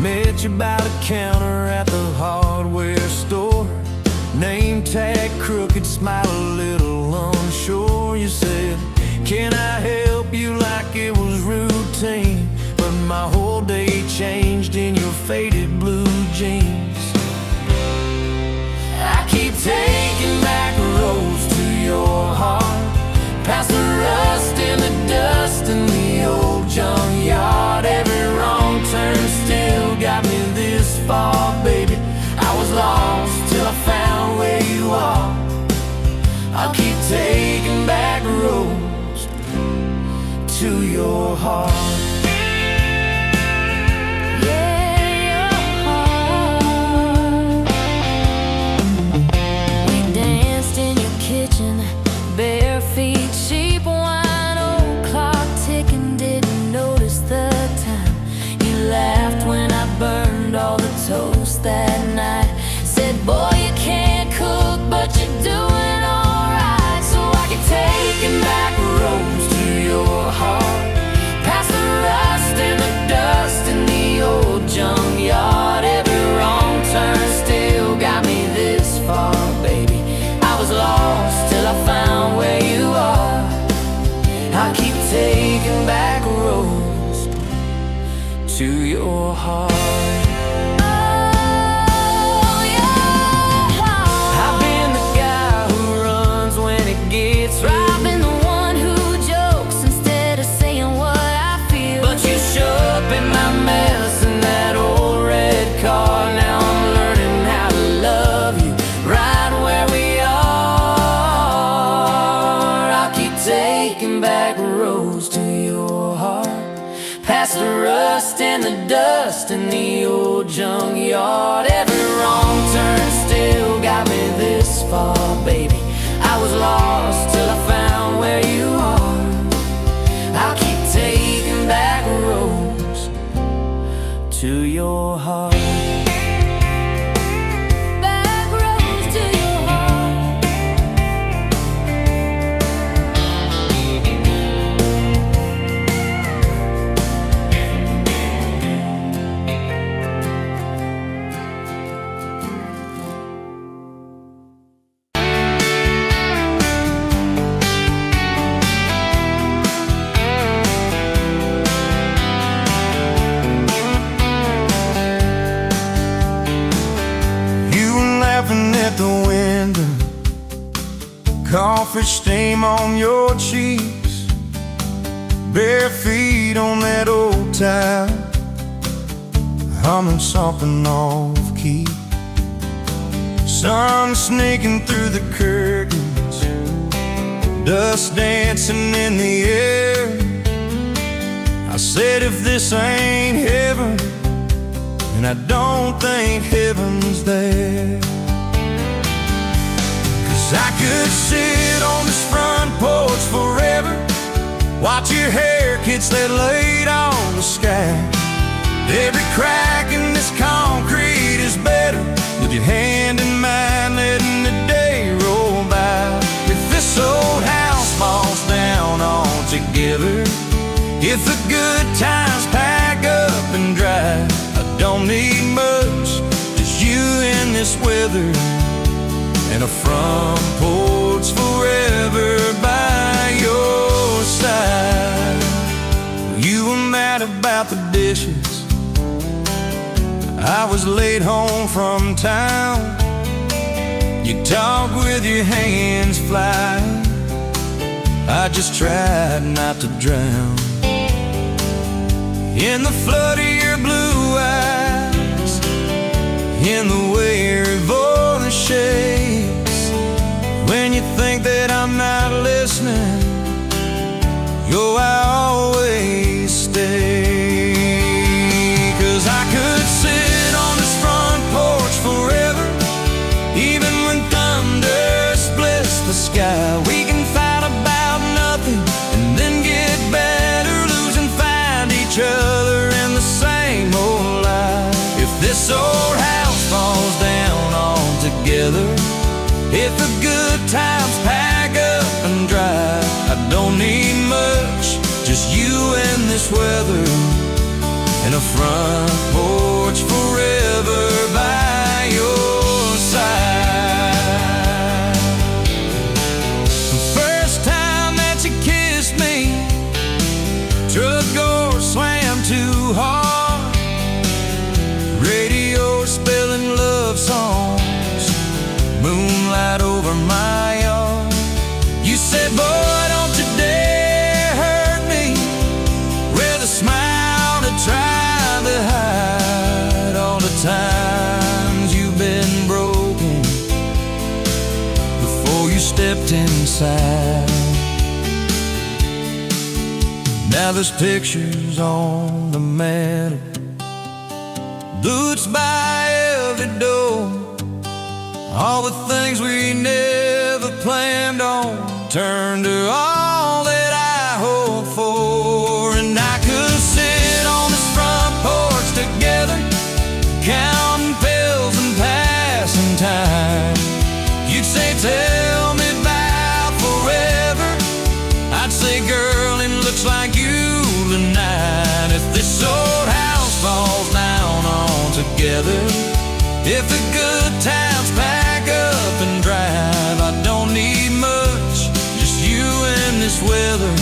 Met you by the counter at the hardware store. Name tag crooked, smile a little unsure. You said, can I help you, like it was routine. But my whole day changed in your faded blue jeans. I keep taking back roads to your heart, past the rust and the dust in the old junkyard. Every wrong turn still got me this far, baby. I was lost till I found where you are. I'll keep taking back roads to your heart. Bare feet, cheap wine, old clock ticking, didn't notice the time. You laughed when I burned all the toast that night. Said, boy, you can't cook, but you're doing alright. So I keep taking back roads to your heart, past the rust and the dust in the old junkyard. Every wrong turn still got me this far, baby. I was lost till I found where you are. I keep taking back roads to your heart. Oh, your heart. I've been the guy who runs when it gets real. I've been the one who jokes instead of saying what I feel. But you show up in my mess in that old red car. Now I'm learning how to love you right where we are. Taking back roads to your heart, past the rust and the dust in the old junkyard. Every wrong turn still got me this far, baby. I was lost till I found where you are. I'll keep taking back roads to your heart. At the window, coffee stain on your cheeks, bare feet on that old tile, humming something off key. Sun snaking through the curtains, dust dancing in the air. I said, if this ain't heaven, and I don't think heaven's there. I could sit on this front porch forever, watch your hair catch that light on the sky. Every crack in this concrete is better with your hand in mine, letting the day roll by. If this old house falls down altogether, if the good times pack up and drive, I don't need much, just you in this weather, and a front porch forever by your side. You were mad about the dishes, I was late home from town. You talk with your hands flying, I just tried not to drown in the flood of your blue eyes, in the way your voice shakes when you think that I'm not listening. Yo, I always stay, 'cause I could sit on this front porch forever, even when thunder splits the sky. We can fight about nothing and then get better, lose and find each other in the same old life. If this old house falls down altogether, if the good times pack up and drive, I don't need much, just you and this weather, and a front porch porch forever by your side. The first time that you kissed me, truck door slammed too hard, radio spelling love songs, moonlight over my yard. You said, boy, don't you dare hurt me, with a smile to try to hide all the times you've been broken before you stepped inside. Now there's pictures on the mantle, boots by every door, all the things we never planned on turned to all that I hope for. And I could sit on this front porch together, counting pills and passing time. You'd say, tell me about forever. I'd say, girl, it looks like you tonight. If this old house falls down altogether, if the good times pack up and drive, I don't need much, just you and this weather,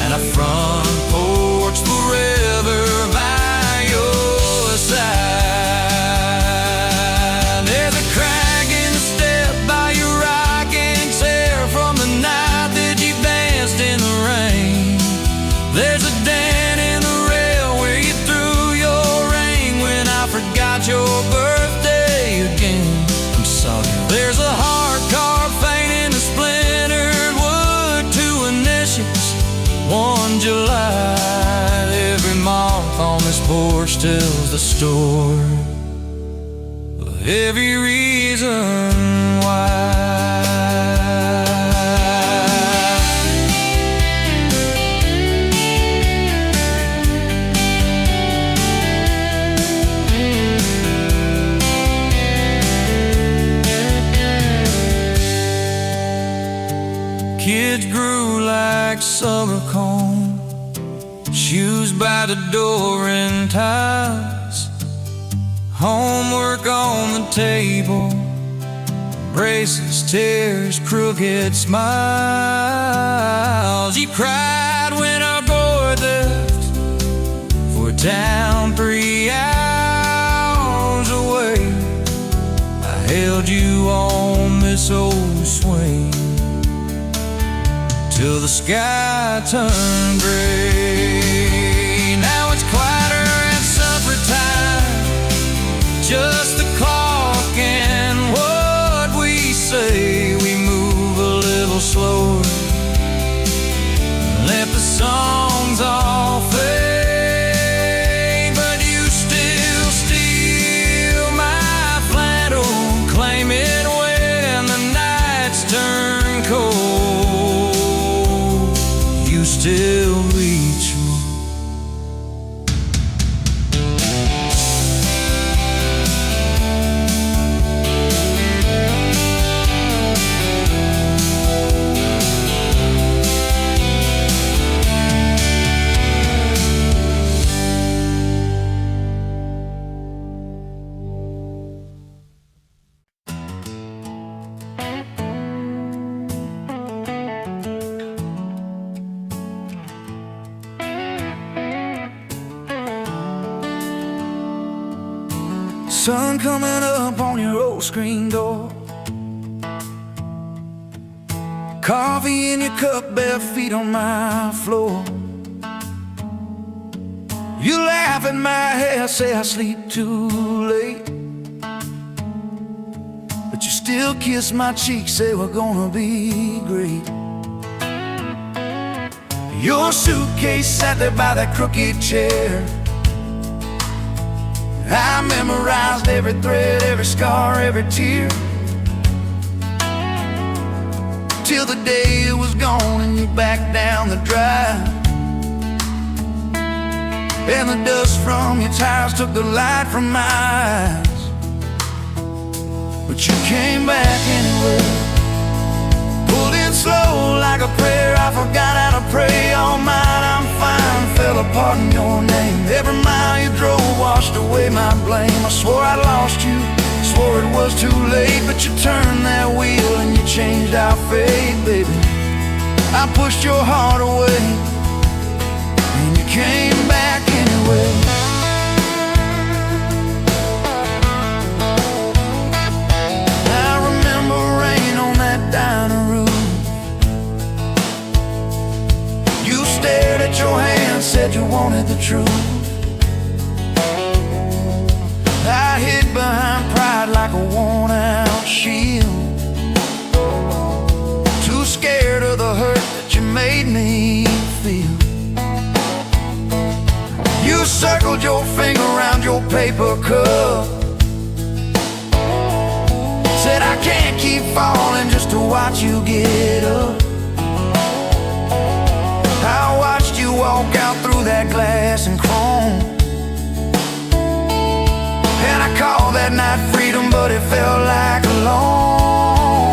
and a front porch forever by your side. There's a crack in the step by your rocking chair from the night that you danced in the rain. There's a dent in the rail where you threw your ring when I forgot your birthday again. I'm sorry. There's a hard carved paint in the splintered wood, two initials, 1 July. Every mark on this porch tells the story of every reason why. Kids grew like summer corn, shoes by the door and ties, homework on the table, braces, tears, crooked smiles. You cried when our boy left for a town 3 hours away. I held you on this old swing till the sky turned gray. Now it's quieter at supper time, just the clock and what we say. We move a little slower, let the songs all fade, but you still steal my flannel, claim it when the nights turn cold. You still reach me. Sun coming up on your old screen door, coffee in your cup, bare feet on my floor. You laugh at my hair, say I sleep too late, but you still kiss my cheek, say we're gonna be great. Your suitcase sat there by that crooked chair. I memorized every thread, every scar, every tear, till the day it was gone and you backed down the drive, and the dust from your tires took the light from my eyes. But you came back anyway, pulled in slow like a prayer. I forgot how to pray all night. I'm fine, fell apart in your name. Every mile you drove washed washed away my blame. I swore I'd lost you, swore it was too late, but you turned that wheel and you changed our fate, baby. I pushed your heart away and you came back anyway. I remember rain on that dining room. You stared at your hand, said you wanted the truth. I hid behind pride like a worn-out shield, too scared of the hurt that you made me feel. You circled your finger around your paper cup, said I can't keep falling just to watch you get up. I watched you walk out through that glass and chrome, and I called that night freedom, but it felt like alone.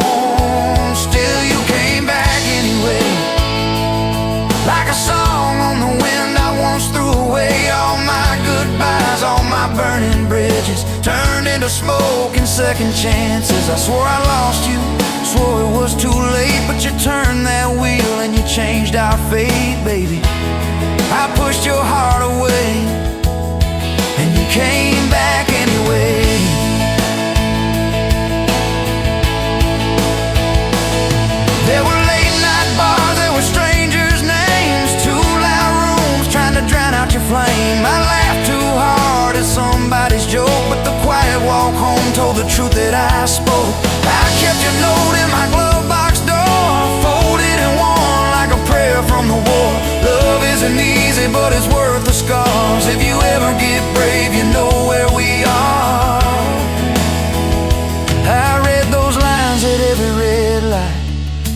Still you came back anyway, like a song on the wind. I once threw away all my goodbyes, all my burning bridges turned into smoke and second chances. I swore I lost you, swore it was too late, but you turned that wheel and you changed our fate, baby. I pushed your heart away and you came back anyway. There were late night bars, there were strangers' names, too loud rooms trying to drown out your flame. I laughed too hard at somebody's joke, but the quiet walk home told the truth that I spoke. I kept your note in my glove box door, folded and worn like a prayer from the war. Love isn't easy, but it's worth the scars. If you ever get brave, you know where we are. I read those lines at every red light,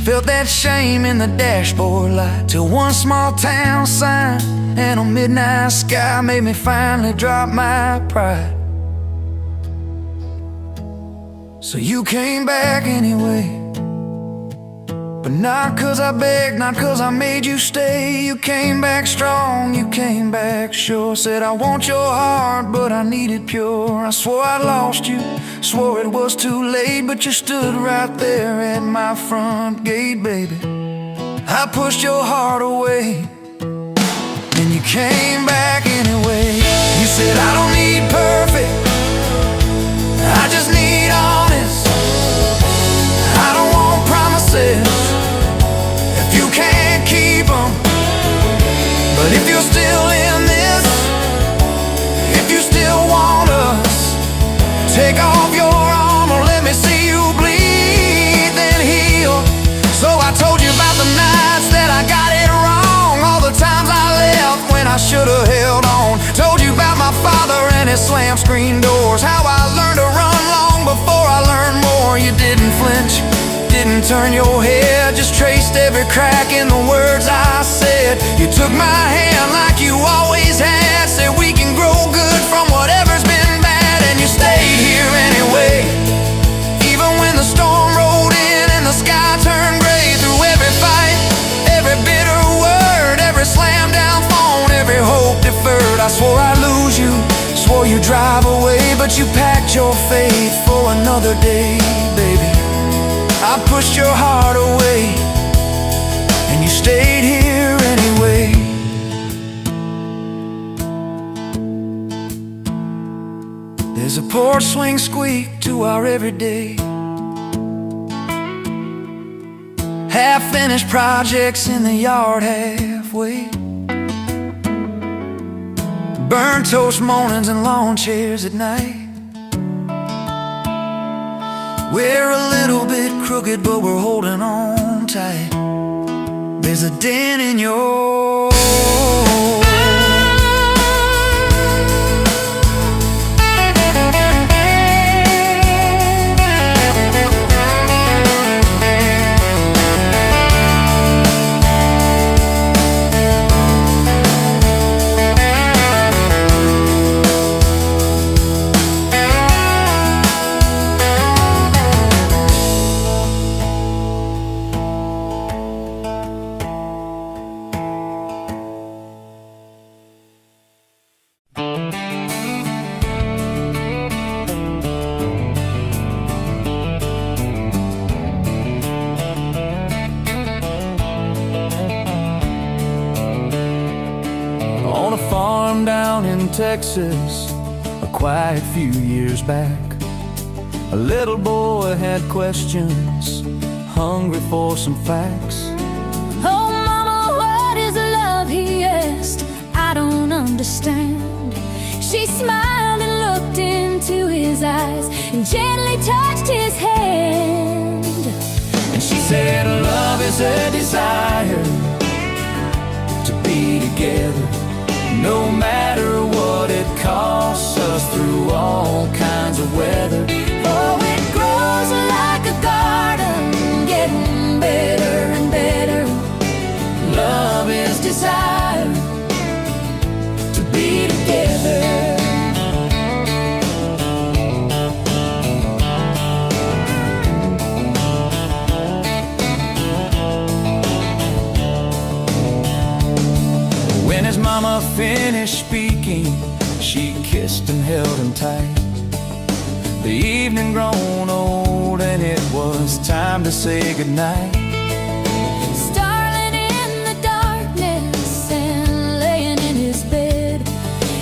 felt that shame in the dashboard light, till one small town sign and a midnight sky made me finally drop my pride. So you came back anyway, but not 'cause I begged, not 'cause I made you stay. You came back strong, you came back sure. Said I want your heart, but I need it pure. I swore I lost you, swore it was too late, but you stood right there at my front gate, baby. I pushed your heart away and you came back anyway. You said I don't need perfect, I just need honest. I don't want promises if you can't keep them. But if you're still in this, if you still want us, take off your armor, let me see you bleed, then heal. So I told you about the nights that I got it wrong, all the times I left when I should've held on. Told you about my father and his slammed screen doors, how I learned to run long before I learned more. You didn't flinch, didn't turn your head, just traced every crack in the words I said. You took my hand like you always had, said we can grow good from whatever's been bad, and you stayed here anyway. Even when the storm rolled in and the sky turned gray, through every fight, every bitter word, every slam down phone, every hope deferred. I swore I'd lose you, swore you'd drive away, but you packed your faith for another day, baby. I pushed your heart away and you stayed here anyway. There's a porch swing squeak to our everyday, half-finished projects in the yard halfway, burnt toast mornings and lawn chairs at night. We're a little bit crooked, but we're holding on tight. There's a dent in your Texas a quiet few years back. A little boy had questions, hungry for some facts. Oh, Mama, what is love? He asked. I don't understand. She smiled and looked into his eyes and gently touched his hand. And she said, love is a desire to be together, no matter what it costs us, through all kinds of weather. Oh, it grows like a garden, getting better and better. Love is desire to be together. When his mama finished speaking, she kissed and held him tight. The evening grown old and it was time to say goodnight. Starling in the darkness and laying in his bed,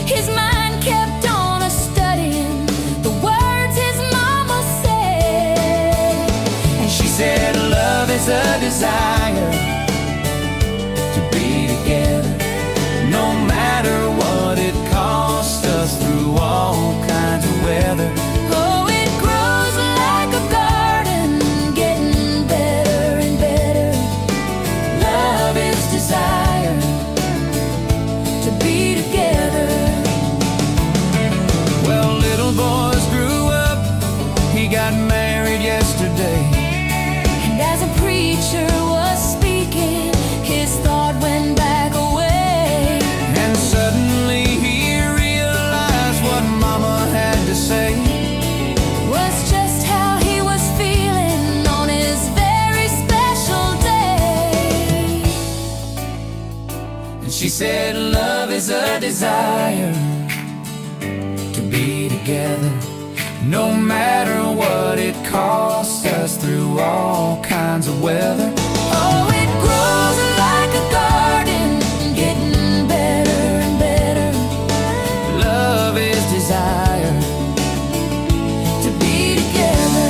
his mind kept on a-studying the words his mama said. And she said, love is a desire to be together, no matter what it costs us, through all kinds of weather. Oh, it grows like a garden, getting better and better. Love is desire To be together. Well, little boys grew up, he got married yesterday. And as a preacher was speaking, his thought went back away. And suddenly he realized what Mama had to say Was just how he was feeling on his very special day. And she said, love is a desire to be together, no matter what it costs us, through all kinds of weather. Oh, it grows like a garden, getting better and better. Love is desire To be together.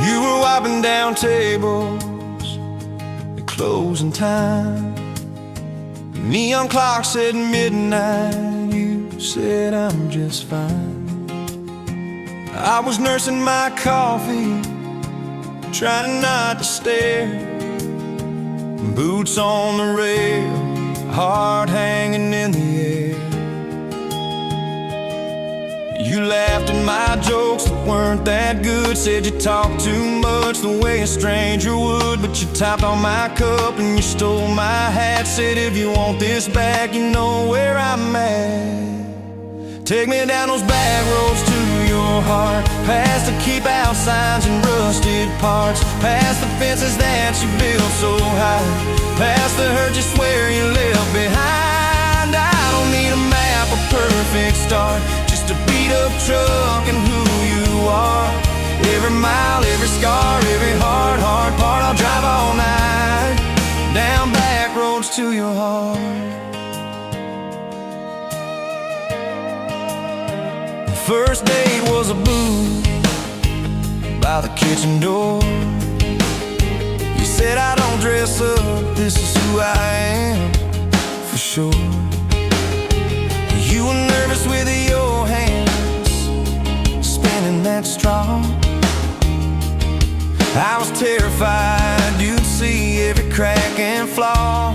You were wiping down tables at closing time. Neon clock said midnight. You said I'm just fine. I was nursing my coffee, trying not to stare. Boots on the rail, heart hanging in the air. You laughed at my jokes that weren't that good. Said you talked too much the way a stranger would. But you topped on my cup and you stole my hat. Said if you want this back, you know where I'm at. Take me down those back roads to your heart, past the keep out signs and rusted parts, past the fences that you built so high, past the hurt you swear you left behind. I don't need a map, a perfect start, just a beat up truck and who you are. Every mile, every scar, every hard part, I'll drive all night down back roads to your heart. First date was a booth by the kitchen door. You said I don't dress up, this is who I am, for sure. You were nervous with your hands spinning that straw. I was terrified you'd see every crack and flaw.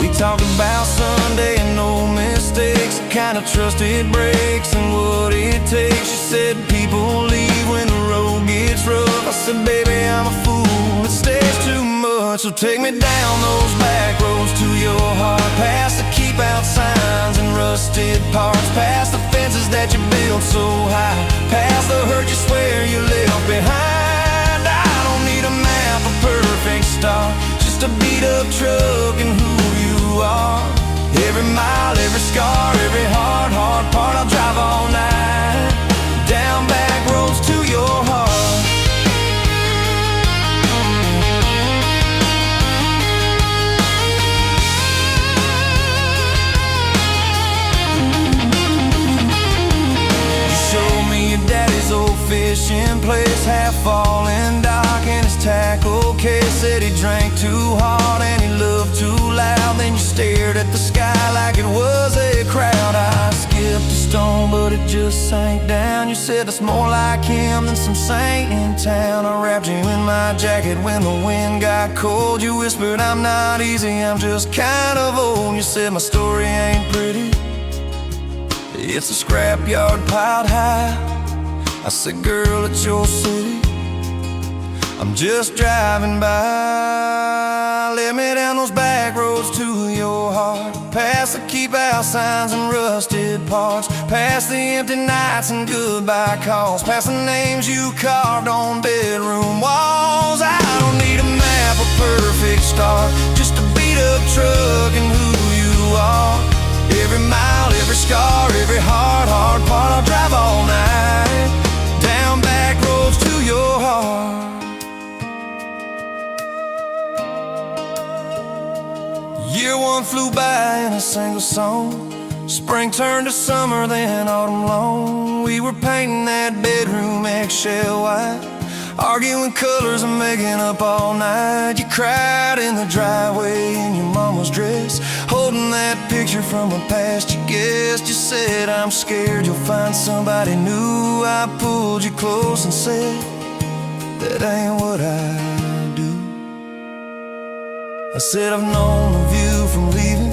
We talked about Sunday and no mistakes, the kind of trust it breaks and what it takes. She said people leave when the road gets rough. I said, baby, I'm a fool, it stays too much. So take me down those back roads to your heart, past the keep out signs and rusted parts, past the fences that you built so high, past the hurt you swear you left behind. I don't need a map, a perfect start, just a beat up truck and who you are. Every mile, every scar, every hard part, I'll drive all night down back roads to your heart. Daddy's old fishing place, half fallen dock and his tackle case. Said he drank too hard and he loved too loud. Then you stared at the sky like it was a crowd. I skipped a stone but it just sank down. You said it's more like him than some saint in town. I wrapped you in my jacket when the wind got cold. You whispered I'm not easy, I'm just kind of old. You said my story ain't pretty, it's a scrapyard piled high. I said, girl, it's your city, I'm just driving by. Let me down those back roads to your heart, past the keep out signs and rusted parts, past the empty nights and goodbye calls, past the names you carved on bedroom walls. I don't need a map, a perfect start, just a beat up truck and who you are. Every mile, every scar, every hard part, I'll drive all night down back roads to your heart. Year one flew by in a single song. Spring turned to summer, then autumn long. We were painting that bedroom eggshell white, arguing colors and making up all night. You cried in the driveway in your mama's dress, holding that picture from a past you guessed. You said, I'm scared you'll find somebody new. I pulled you close and said, that ain't what I do. I said, I've known the view from leaving,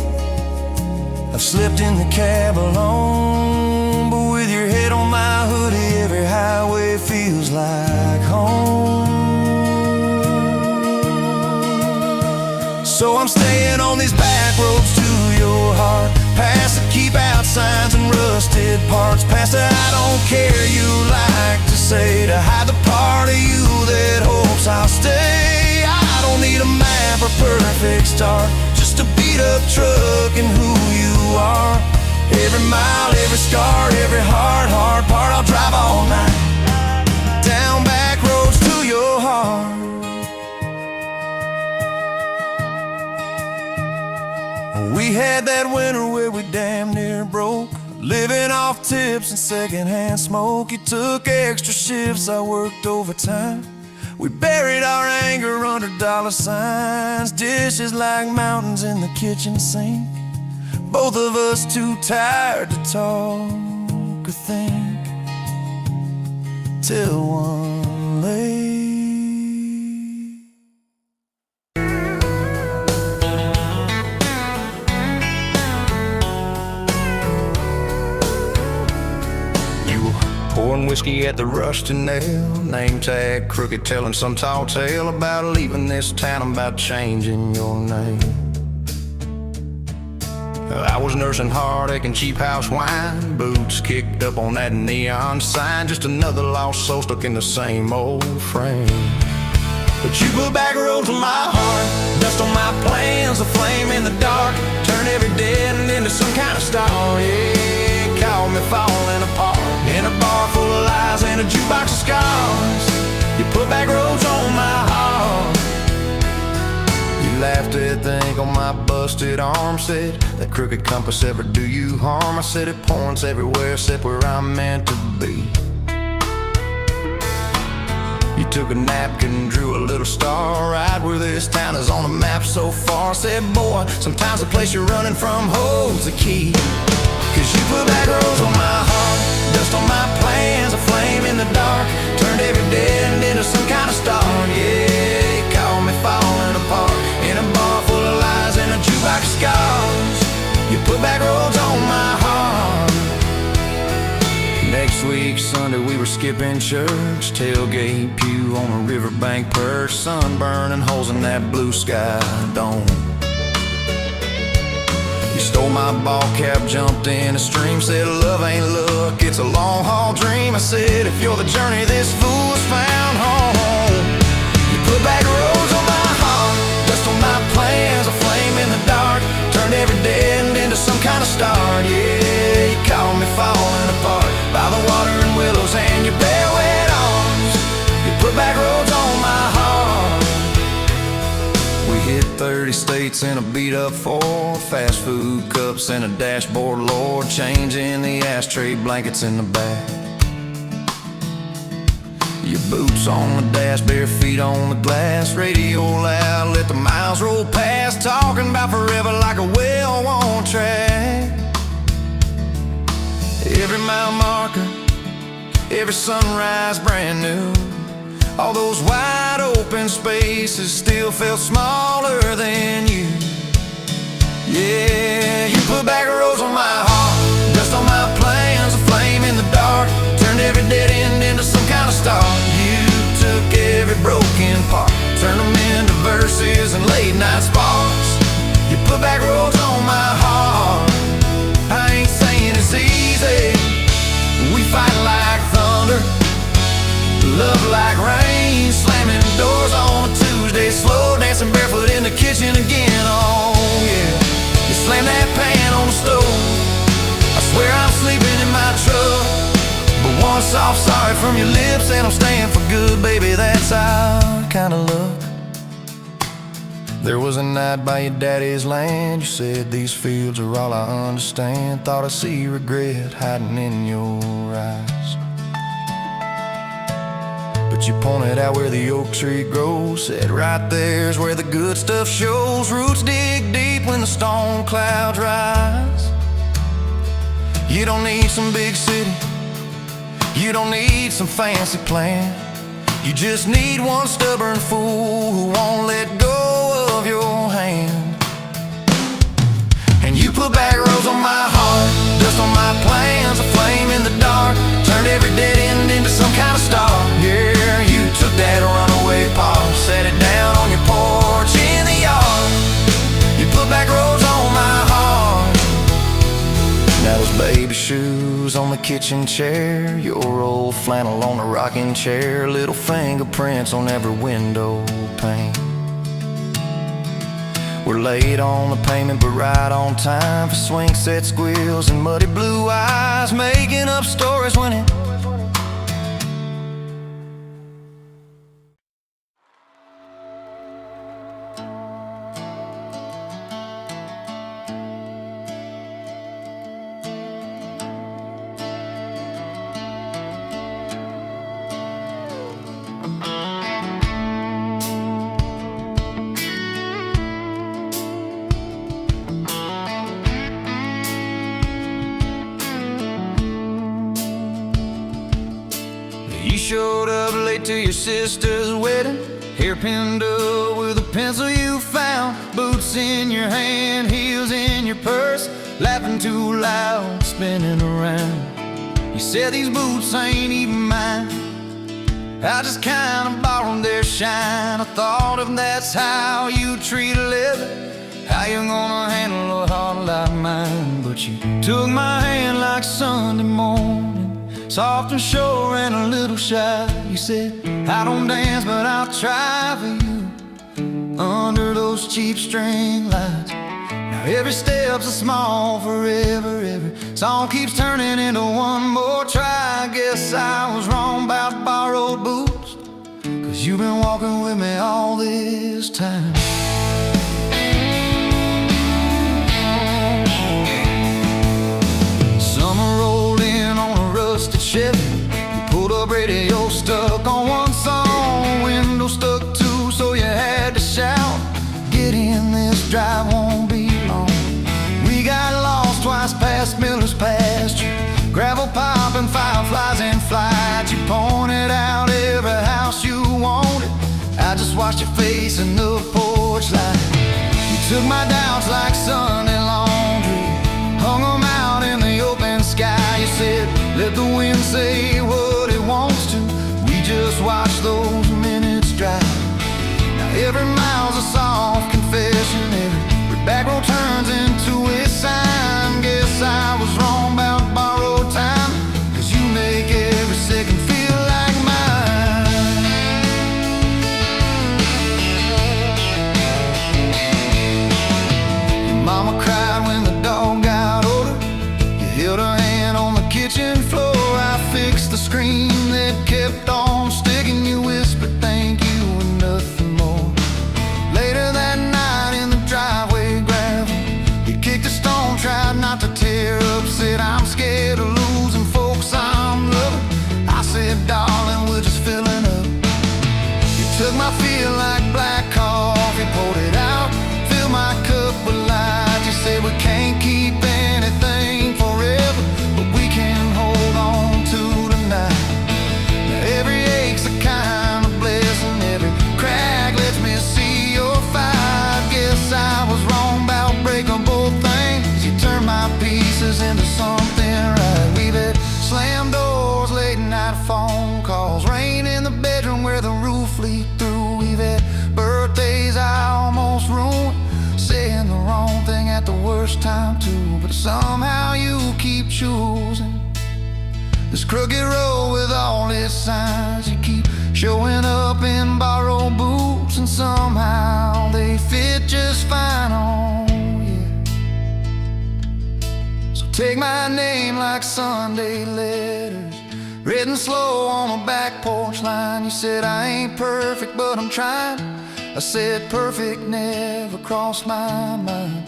I've slept in the cab alone, but with your head on my hoodie, every highway feels like home. So I'm staying on these back roads to your heart, past the keep out signs and rusted parts, past the I don't care you like to say, to hide the part of you that hopes I'll stay. I don't need a map or perfect start, just a beat up truck and who you are. Every mile, every scar, every hard part, I'll drive all night down back roads to your heart. We had that winter where we damn near broke, living off tips and secondhand smoke. You took extra shifts, I worked overtime. We buried our anger under dollar signs, dishes like mountains in the kitchen sink, both of us too tired to talk or think, till one late. Pouring whiskey at the Rusty Nail, name tag crooked, telling some tall tale about leaving this town, about changing your name. I was nursing heartache and cheap house wine, boots kicked up on that neon sign, just another lost soul stuck in the same old frame. But you put back roads to my heart, dust on my plans, a flame in the dark, turn every dead end into some kind of star. Yeah, call me falling apart in a bar full of lies and a jukebox of scars. You put back roads on my heart, you laughed at red ink on my busted arm said, that crooked compass ever do you harm? I said, it points everywhere except where I'm meant to be. You took a napkin, drew a little star right where this town is on the map so far. I said, boy, sometimes the place you're running from holds the key. Cause you put back roads on my heart, dust on my plans, a flame in the dark, turned every dead end into some kind of star. Yeah, you caught me falling apart in a bar full of lies and a jukebox of scars. You put back roads on my heart. Next week, Sunday, we were skipping church, tailgate pew on a riverbank perch, sun burning holes in that blue sky dome. You stole my ball cap, jumped in a stream, said love ain't luck, it's a long haul dream. I said, if you're the journey, this fool's found home. You put back roads on my heart, dust on my plans, a flame in the dark, turned every dead end into some kind of star. Yeah, you caught me falling apart by the water and willows and your bare wet arms. You put back roads on my heart. We hit 30 states in a beat-up Ford, fast food cups and a dashboard, Lord, changing the ashtray blankets in the back. Your boots on the dash, bare feet on the glass, radio loud, let the miles roll past, talking about forever like a well-worn track. Every mile marker, every sunrise brand new. All those wide open spaces still felt smaller than you. Yeah, you put back roads on my heart, dust on my plans, a flame in the dark, turned every dead end into some kind of star. You took every broken part, turned them into verses and late night sparks. You put back roads on my heart. I ain't saying it's easy, we fight like thunder, love like rain, slamming doors on a Tuesday, slow dancing barefoot in the kitchen again. Oh yeah, you slam that pan on the stove, I swear I'm sleeping in my truck, but one soft sorry from your lips and I'm staying for good, baby, that's our kind of luck. There was a night by your daddy's land, you said these fields are all I understand, thought I see regret hiding in your eyes. But you pointed out where the oak tree grows, said right there's where the good stuff shows, roots dig deep when the storm clouds rise. You don't need some big city, you don't need some fancy plan, you just need one stubborn fool who won't let go of your hand. And you put back roads on my heart, dust on my plans, a flame in the dark, turned every dead end into some kind of star. Yeah, you took that runaway paw, set it down on your porch in the yard. You put back roads on my heart. Now those baby shoes on the kitchen chair, your old flannel on the rocking chair, little fingerprints on every window pane. We're late on the payment but right on time for swing set squeals and muddy blue eyes, making up stories when it You showed up late to your sister's wedding, hair pinned up with a pencil you found, boots in your hand, heels in your purse, laughing too loud, spinning around. You said these boots ain't even mine, I just kinda borrowed their shine. I thought if that's how you treat a living, how you gonna handle a heart like mine? But you took my hand like Sunday morning, soft and sure and a little shy. You said, I don't dance but I'll try for you under those cheap string lights. Now every step's a small forever, every song keeps turning into one more try. I guess I was wrong about borrowed boots, 'cause you've been walking with me all this time. Chevy. You pulled up, radio stuck on one song, window stuck too, so you had to shout, "Get in, this drive won't be long." We got lost twice past Miller's pasture, gravel popping, fireflies in flight. You pointed out every house you wanted, I just watched your face in the porch light. You took my doubts like Sunday laundry, hung them out in the open sky. You said, "Let the wind say what it wants to, we just watch those minutes drive." Now every mile's a soft confession, every back road turns into a sign. Guess I was wrong about borrowed time, 'cause you make every second feel like mine. Your mama cried when the dog got older, you held her hand on the kitchen floor. I fixed the screen that kept on sticking. You whispered thank you and nothing more. Later that night in the driveway gravel, you kicked a stone, tried not to tear up, said, "I'm scared of losing folks I'm loving." I said, "Darling, we're just filling up." You took my feel like black coffee, poured it out, filled my cup with light. You said, "We can't keep anything forever, but we can hold on to tonight." Now every ache's a kind of blessing, every crack lets me see your fight. Guess I was wrong about breaking both things, you turned my pieces into something right. We've had slam doors, late night phone calls, rain in the bedroom where the roof leaked through. We've had birthdays I almost ruined, saying the wrong thing at the worst time too. But somehow you keep choosing this crooked road with all its signs. You keep showing up in borrowed boots, and somehow they fit just fine on you. So take my name like Sunday letters, written slow on a back porch line. You said, "I ain't perfect, but I'm trying." I said, "Perfect never crossed my mind."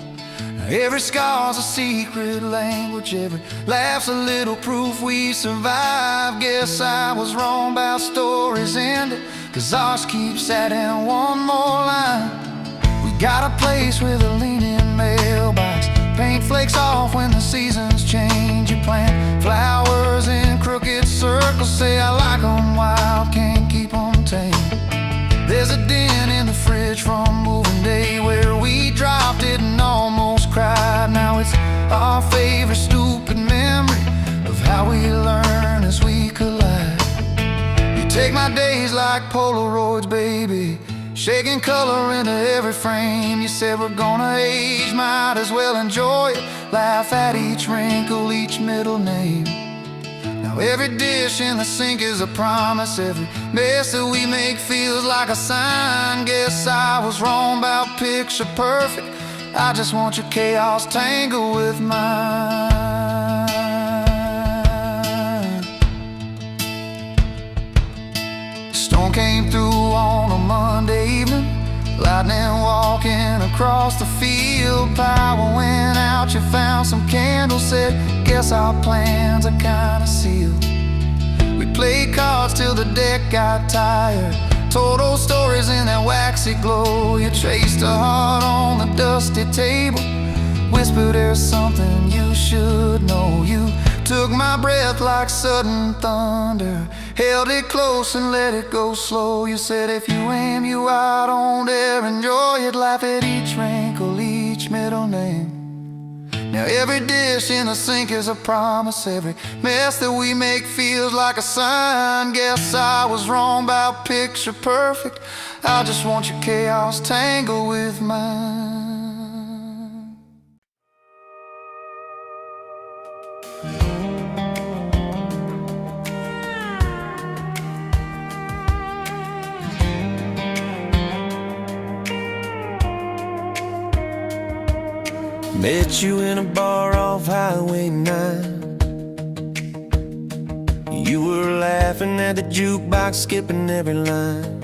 Now every scar's a secret language, every laugh's a little proof we survived. Guess I was wrong about stories ended, 'cause ours keeps adding one more line. We got a place with a leaning mailbox, paint flakes off when the seasons change. You plant flowers in crooked circles, say I like 'em wild, can't keep 'em tame. There's a dent in the fridge from moving day where we dropped it and almost cried. Now it's our favorite stupid memory of how we learn as we collide. You take my days like Polaroids, baby, shaking color into every frame. You said, "We're gonna age, might as well enjoy it, laugh at each wrinkle, each middle name." Now every dish in the sink is a promise, every mess that we make feels like a sign. Guess I was wrong about picture perfect, I just want your chaos tangled with mine. Storm came through on a Monday evening, lightning walking across the field. Power went out, you found some candles, said, "Guess our plans are kinda sealed." We played cards till the deck got tired, told old stories in that waxy glow. You traced a heart on the dusty table, whispered, "There's something you should know." You took my breath like sudden thunder, held it close and let it go slow. You said, "If you aim you out, don't dare enjoy it, laugh at each wrinkle, each middle name." Now every dish in the sink is a promise, every mess that we make feels like a sign. Guess I was wrong about picture perfect, I just want your chaos tangled with mine. Met you in a bar off Highway 9. You were laughing at the jukebox, skipping every line.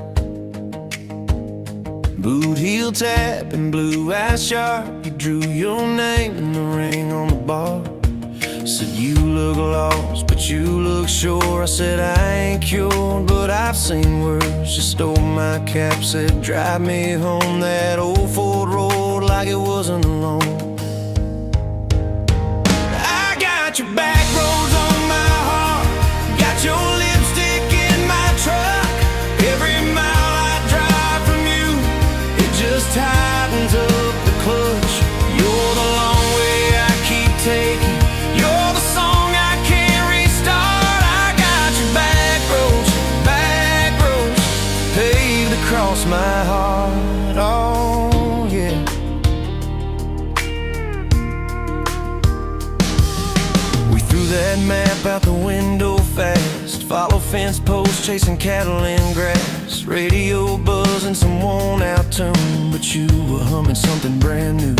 Boot heel tap and blue eyes sharp, you drew your name in the ring on the bar. Said, "You look lost, yours, but you look sure. I said I ain't cured, but I've seen worse. You stole my cap, said drive me home that old Ford road like it wasn't alone. I got your back roads on my heart, got your lipstick in my truck. Every mile I drive from you, it just tightens up the clutch. You're the long way I keep taking, you're the song I can't restart. I got your back roads paved across my heart. Oh yeah. We threw that map out the window fast, follow fence posts, chasing cattle in grass, radio buzzing some worn out tune, but you were humming something brand new.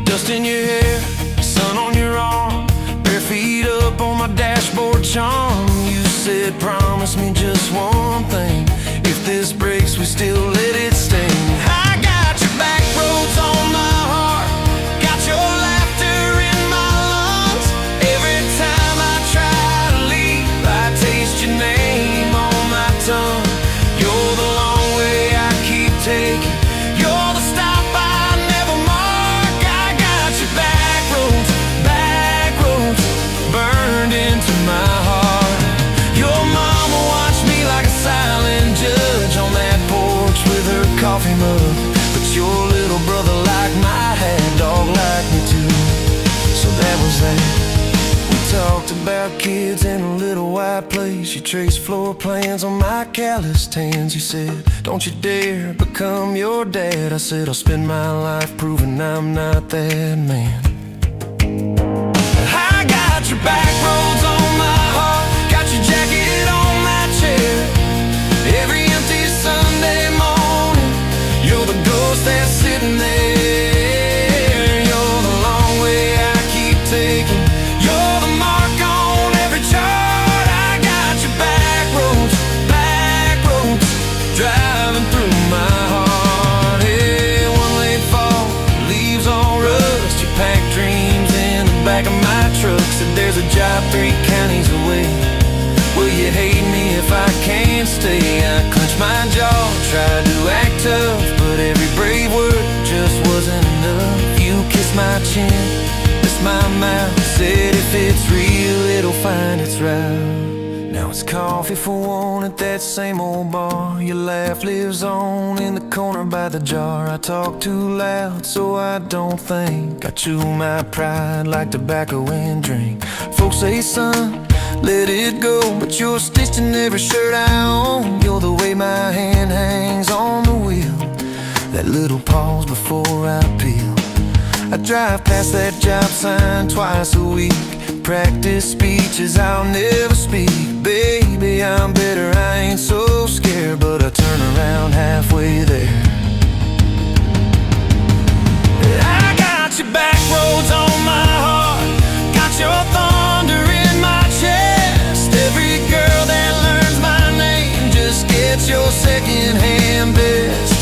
Dust in your hair, sun on your arm, bare feet up on my dashboard charm. You said promise me just one thing, if this breaks we still let it sting. I got your back roads on my heart, got your laughter in my lungs. Every time I try to leave, I taste your name on my tongue. You're the long way I keep taking, you're the stop I never mark. I got your back roads burned into my heart. Your mama watched me like a silent judge on that porch with her coffee mug, but your little brother liked my hat, dog liked me too. So that was that. We talked about kids in a little white place. You traced floor plans on my calloused hands. You said, don't you dare become your dad. I said, I'll spend my life proving I'm not that man. I got your back roads on my heart, got your jacket on my chair. Every empty Sunday morning, you're the ghost that's sitting there. You're the long way I keep taking, you're the mark on every chart. I got your back roads driving through my heart. Hey, one late fall, leaves all rust. You pack dreams in the back of my truck. Said there's a job 3 counties away. Will you hate me if I can't stay? I clenched my jaw, tried to act tough, but every brave word just wasn't enough. You kissed my chin, kissed my mouth, said if it's real, it'll find its route. Now it's coffee for one at that same old bar. Your laugh lives on in the corner by the jar. I talk too loud, so I don't think. I chew my pride like tobacco and drink. Folks say, son, let it go, but you're stitched in every shirt I own. You're the way my hand hangs on the wheel, that little pause before I peel. I drive past that job sign twice a week, practice speeches I'll never speak. Baby, I'm better, I ain't so scared, but I turn around halfway there. I got your back roads on my heart, got your thunder in my chest. Every girl that learns my name just gets your second-hand best.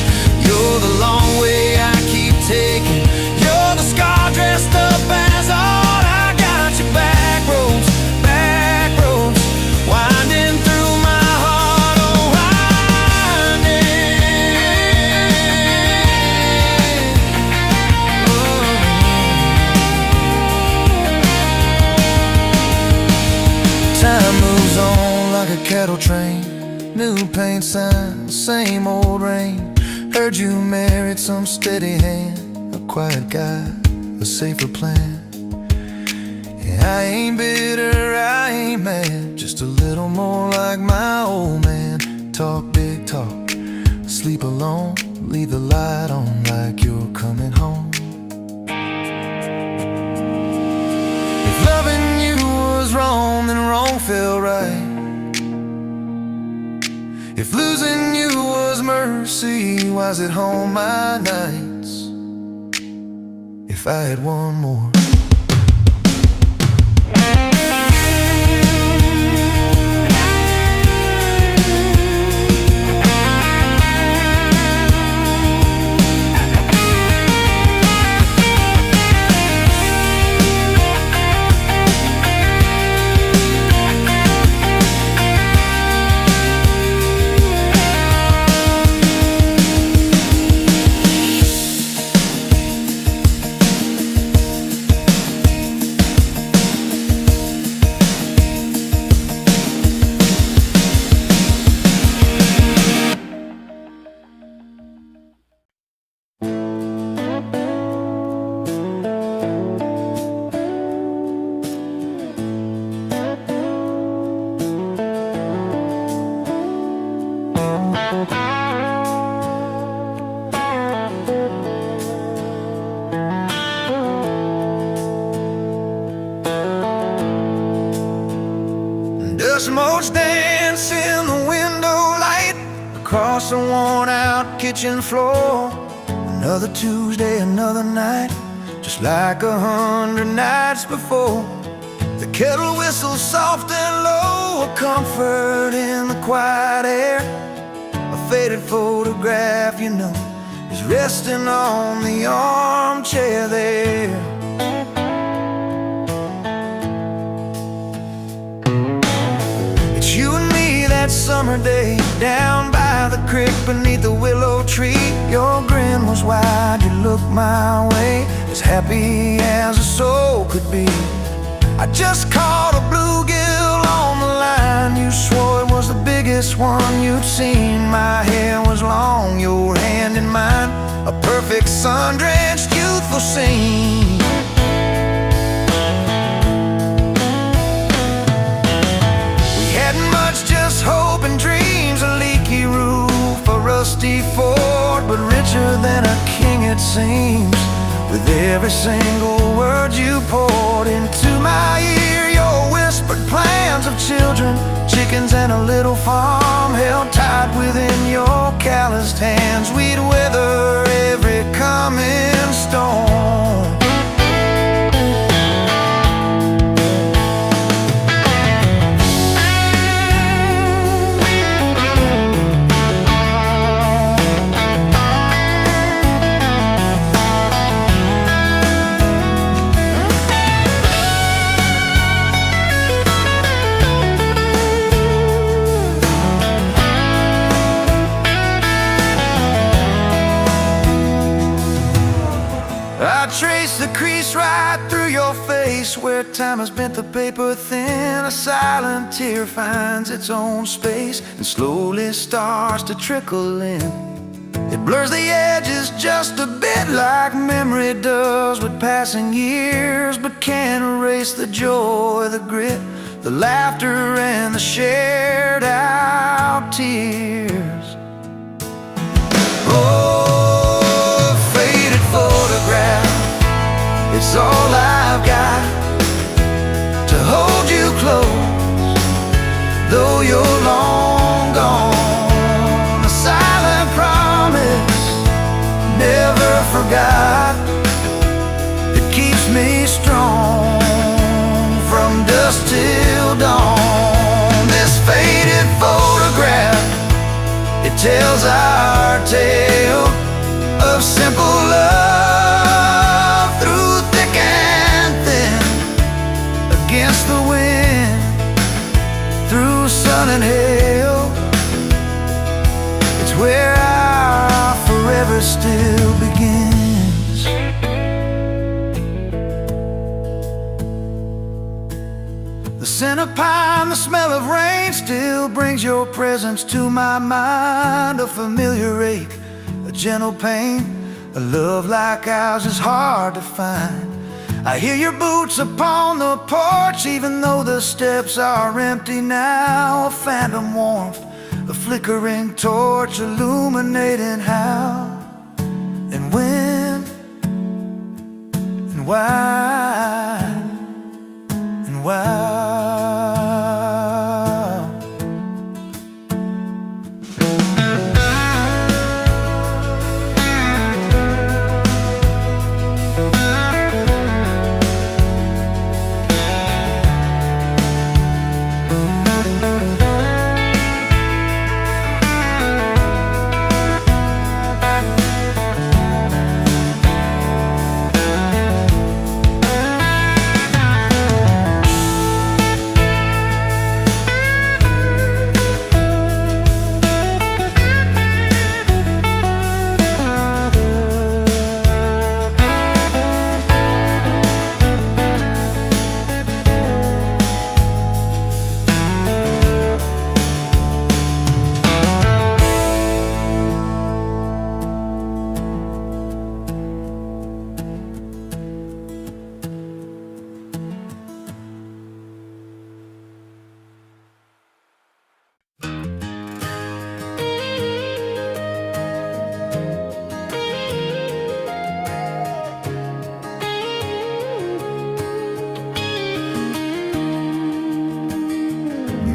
You're the long way I keep taking, you're the scar dressed up as art. I got your back roads winding through my heart. Oh, winding. Time moves on like a cattle train, new paint sign, same old rain. Heard you married some steady hand, a quiet guy, a safer plan. Yeah, I ain't bitter, I ain't mad, just a little more like my old man. Talk big talk, sleep alone, leave the light on like you're coming home. If loving you was wrong, then wrong felt right. If losing you was mercy, why's it home my nights? If I had one more. Just modes dance in the window light across the worn-out kitchen floor. Another Tuesday, another night, just like 100 nights before. The kettle whistles soft and low, a comfort in the quiet air. A faded photograph, you know, is resting on the armchair there. It's you and me that summer day, down by the creek beneath the willow tree. Your grin was wide, you looked my way, as happy as a soul could be. I just caught a bluegill on the line. You swore it was the biggest one you'd seen. My hair was long, your hand in mine, a perfect sun-drenched youthful scene. We hadn't much, just hope and dreams, a leaky roof, a rusty fort, but richer than a king it seems. With every single word you poured into my ear, your whispered plans of children, chickens and a little farm held tight within your calloused hands. We'd weather every coming storm. I trace the crease right through your face, where time has bent the paper thin. A silent tear finds its own space and slowly starts to trickle in. It blurs the edges just a bit, like memory does with passing years, but can't erase the joy, the grit, the laughter and the shared out tears. Oh, faded photograph, it's all I've got to hold you close, though you're long gone. A silent promise, never forgot, that keeps me strong from dusk till dawn. This faded photograph, it tells our tale of simple love through thick and thin, against the wind, through sun and hail. It's where our forever still begins. The scent of pine, the smell of rain, still brings your presence to my mind. A familiar ache, a gentle pain, a love like ours is hard to find. I hear your boots upon the porch, even though the steps are empty now. A phantom warmth, a flickering torch, illuminating how and when and why and why.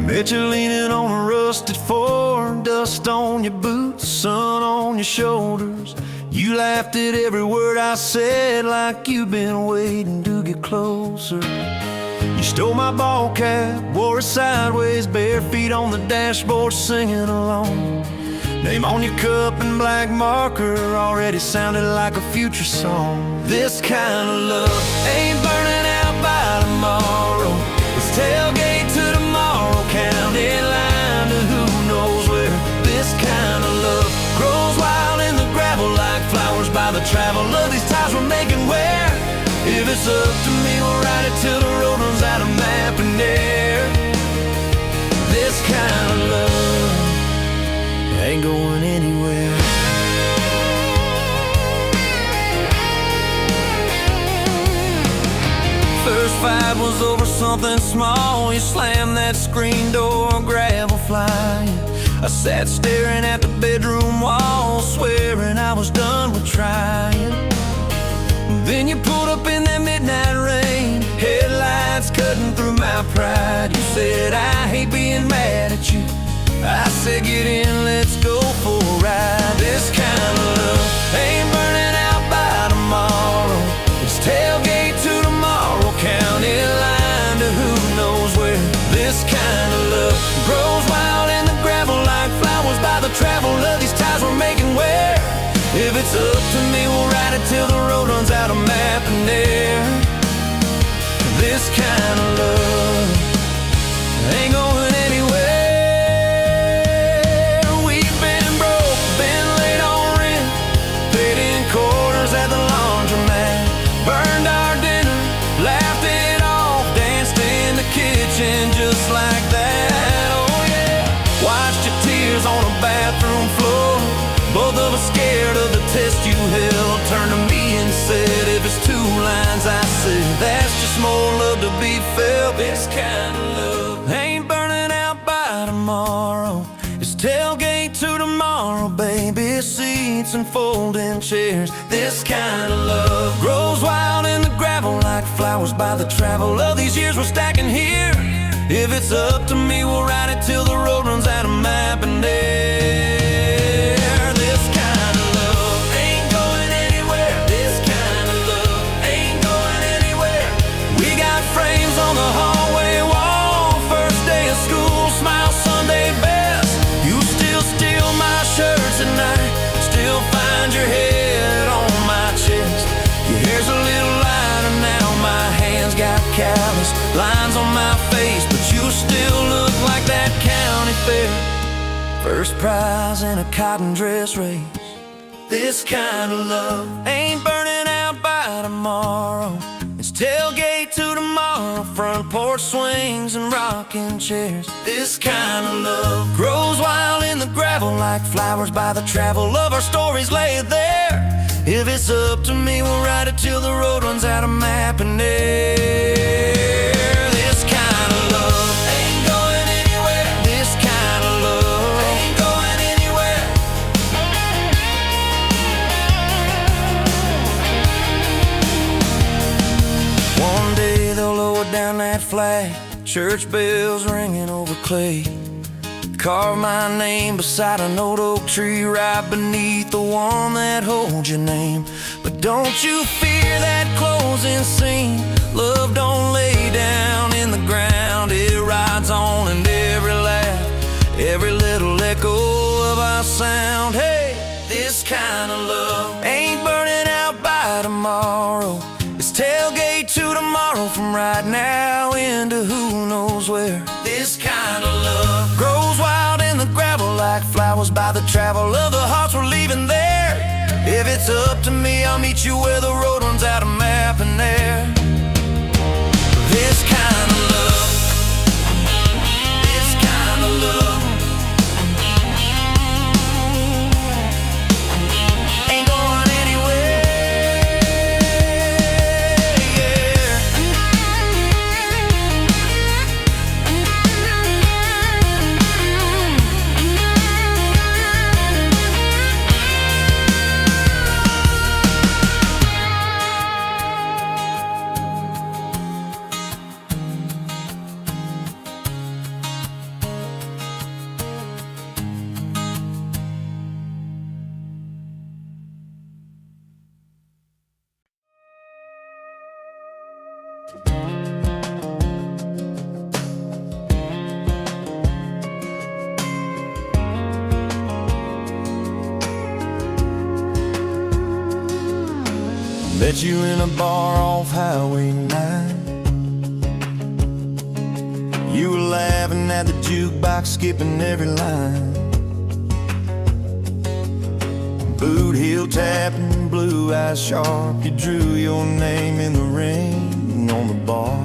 Bet you leaning on a rusted Ford, dust on your boots, sun on your shoulders. You laughed at every word I said like you've been waiting to get closer. You stole my ball cap, wore it sideways, bare feet on the dashboard singing along. Name on your cup in black marker already sounded like a future song. This kind of love ain't burning out by tomorrow. It's tailgate to tomorrow, county line to who knows where. This kind of love grows wild in the gravel like flowers by the travel of these ties we're making where. If it's up to me, we'll ride it till the road runs out of map and air. This kind of love ain't going anywhere. First fight was over something small. You slammed that screen door, gravel flying. I sat staring at the bedroom wall, swearing I was done with trying. Then you pulled up in that midnight rain, headlights cutting through my pride. You said, I hate being mad at you. I said, get in, let's go for a ride. This kind of love ain't burning out by tomorrow. It's tailgate to tomorrow, county line to who knows where. This kind of love grows wild in the gravel like flowers by the travel of these ties we're making where. If it's up to me, we'll ride it till the road runs out of map and air. This kind of love ain't going anywhere. We've been broke, been late on rent, paid in quarters at the laundromat, burned our dinner, laughed it off, danced in the kitchen just like that. Oh yeah, watched your tears on a bathroom floor. Both of us scared of the test you held. Turned to me and said, if it's two lines I said, that's just more love to be felt. This kind of love ain't burning out by tomorrow. It's tailgate to tomorrow, baby seats and folding chairs. This kind of love grows wild in the gravel like flowers by the travel of these years we're stacking here. If it's up to me, we'll ride it till the road runs out of map and air. On the hallway wall, first day of school, smile Sunday best. You still steal my shirts at night, still find your head on my chest. Your hair's a little lighter now, my hands got callous lines on my face, but you still look like that county fair. First prize in a cotton dress race. This kind of love ain't burning out by tomorrow. It's tailgate to tomorrow, front porch swings and rocking chairs. This kind of love grows wild in the gravel like flowers by the travel of our stories laid there. If it's up to me, we'll ride it till the road runs out of map and air. This kind of love ain't going anywhere. This kind of love ain't going anywhere. One day they'll lower down that flag, church bells ringing over clay. Carve my name beside an old oak tree right beneath the one that holds your name. But don't you fear that closing scene. Love don't lay down in the ground. It rides on in every laugh, every little echo of our sound. Hey, this kind of love ain't burning out by tomorrow. It's tailgate to tomorrow, from right now into who knows where. This kind of love grows wild in the gravel like flowers by the travel of the hearts we're leaving there. If it's up to me, I'll meet you where the road runs out of map and air. This kind of love, this kind of love ain't going anywhere, yeah. Met you in a bar off Highway 9. You were laughing at the jukebox, skipping every line. Boot heel tapping, blue eyes sharp. You drew your name in the ring on the bar.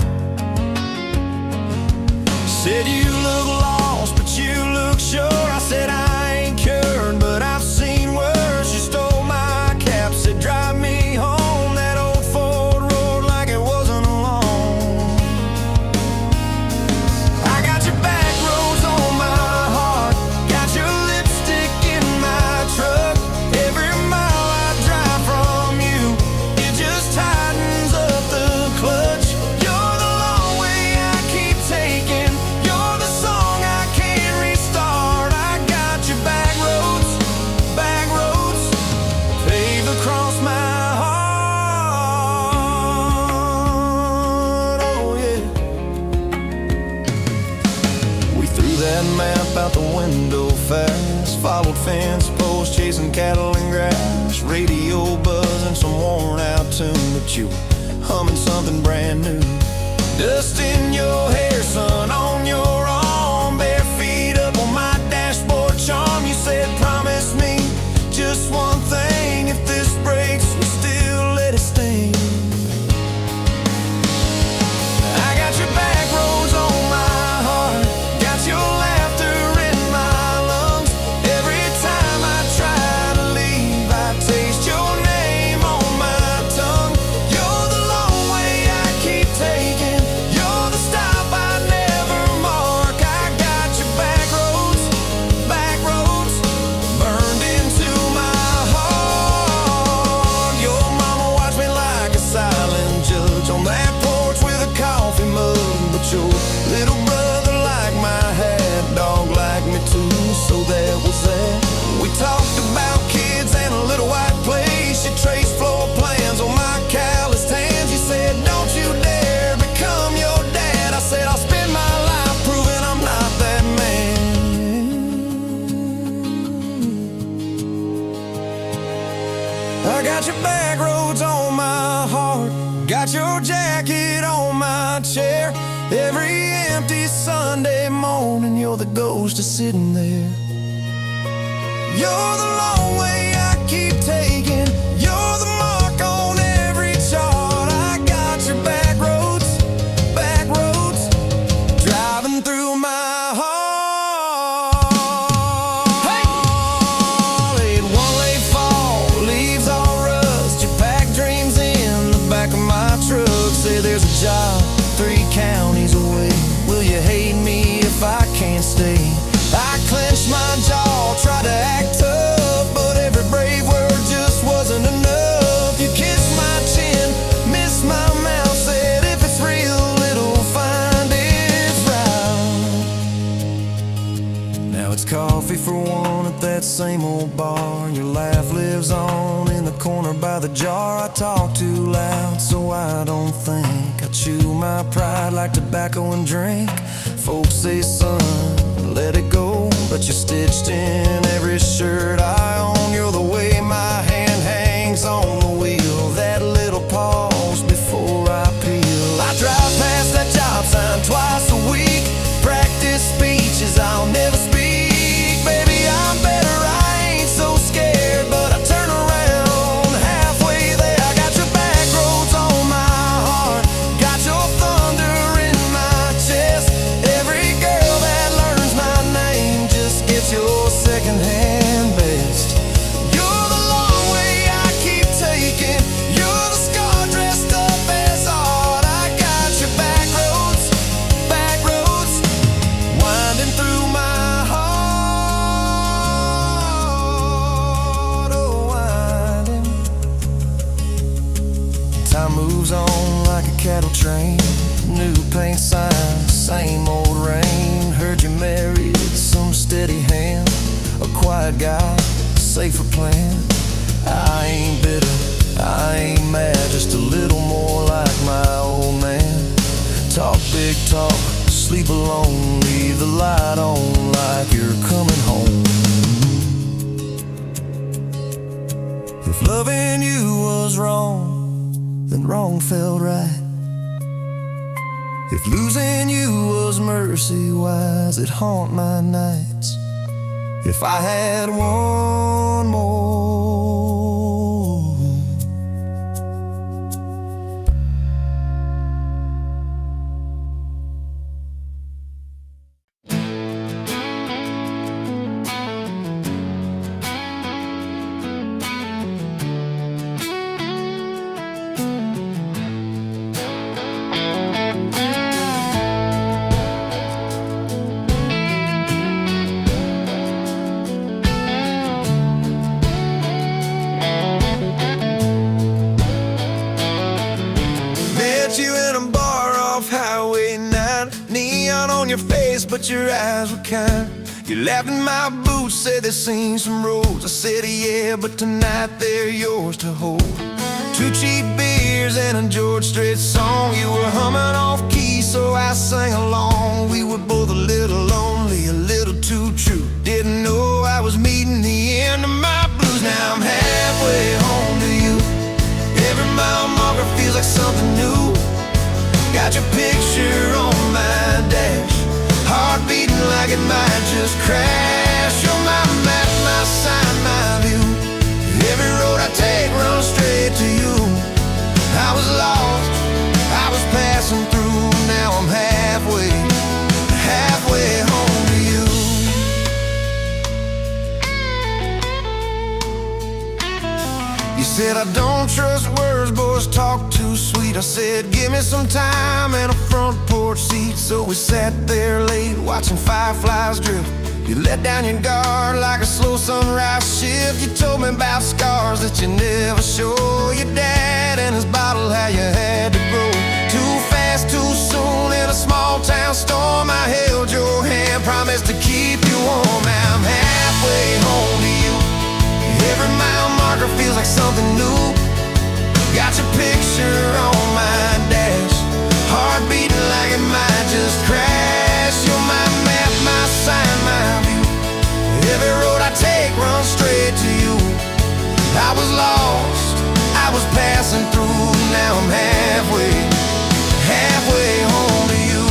Said you look lost, but you look sure. I said I ain't cured, but I've seen worse. You stole my cap, said drive me home. That old Ford roared like it wasn't alone. I got your back roads on my heart, got your lipstick in my truck. Every mile I drive from you, it just tightens up the clutch. You're the long way I keep taking. You're the song I can't restart. I got your back roads paved across my heart. Oh yeah. We threw that map out the window fast, followed fence posts, chasing cattle and grass, radio buzzing some worn out tune, but you were humming something brand new. Dust in your hair, sun on your arm, bare feet up on my dashboard charm. You said promise me just one thing, if this breaks we still let it sting. I got your back roads on my heart, got your laughter in my lungs. Every time I try to leave, I taste your name on my tongue. You're the long way I keep taking. You're the stop I never mark. I got your back roads burned into my heart. Your mama watched me like a silent judge on that porch with a coffee mug, but your little brother liked my hat, dog liked me too, so that was that. We talked about kids and a little white place. You traced floor plans on my calloused hands. You said don't you dare become your dad. I said I'll spend my life proving I'm not that man. I got your back roads on my heart, got your jacket on my chair. Every empty Sunday morning, you're the ghost of sitting there. You're the long way I keep taking. You're the mark on every chart. I got your back roads driving through my heart. Hey! Laid one late fall, leaves all rust. You pack dreams in the back of my truck. Say there's a job 3 counties away. Will you hate me if I can't stay? I clenched my jaw, tried to act tough, but every brave word just wasn't enough. You kissed my chin, missed my mouth, said if it's real, it'll find its route. Now it's coffee for one at that same old bar. Your laugh lives on in the corner by the jar. I talk too loud, so I don't think. I chew my pride like tobacco and drink. Folks say, son, let it go, but you're stitched in every shirt I own. You're the way my hand hangs on the wheel, that little pause before I peel. I drive past that job sign twice a week, practice speeches I'll never speak. Baby, I'm better, I ain't so scared, but I turn around halfway there. I got your back roads on my heart, got your thunder in my chest. Every girl that learns my name just gets your secondhand best. You're the long way I keep taking. You're the scar dressed up as art. I got your back roads winding through my heart. Oh, winding. Time moves on like a cattle train, new paint signs, same old rain. Heard you married some steady hand, a quiet guy, safer plan. I ain't bitter, I ain't mad, just a little more like my old man. Talk big talk, sleep alone, leave the light on like you're coming home. If loving you was wrong, then wrong felt right. If losing you was mercy, why's it haunt my nights? If I had one more, you in a bar off Highway 9, neon on your face, but your eyes were kind. You laughed in my boots, said they've seen some roads. I said yeah, but tonight they're yours to hold. 2 cheap beers and a George Strait song. You were humming off key, so I sang along. We were both a little lonely, a little too true. Didn't know I was meeting the end of my blues. Now I'm halfway home to you. Every mile marker feels like something new. Got your picture on my dash, heart beating like it might just crash. You're my map, my sign, my view. Every road I take runs straight to you. I was lost, I was passing through. Now I'm halfway home to you. You said I don't trust words, boys talk too sweet. I said give me some time and a front porch seat. So we sat there late watching fireflies drift. You let down your guard like a slow sunrise shift. You told me about scars that you never show. Your dad and his bottle, how you had to grow too fast, too soon in a small town storm. I held your hand, promised to keep you warm. Now I'm halfway home to you. Every mile marker feels like something new. Got your picture on my dash, heart beating like it might just crash. You're my map, my sign, my view. Every road I take runs straight to you. I was lost, I was passing through. Now I'm halfway home to you.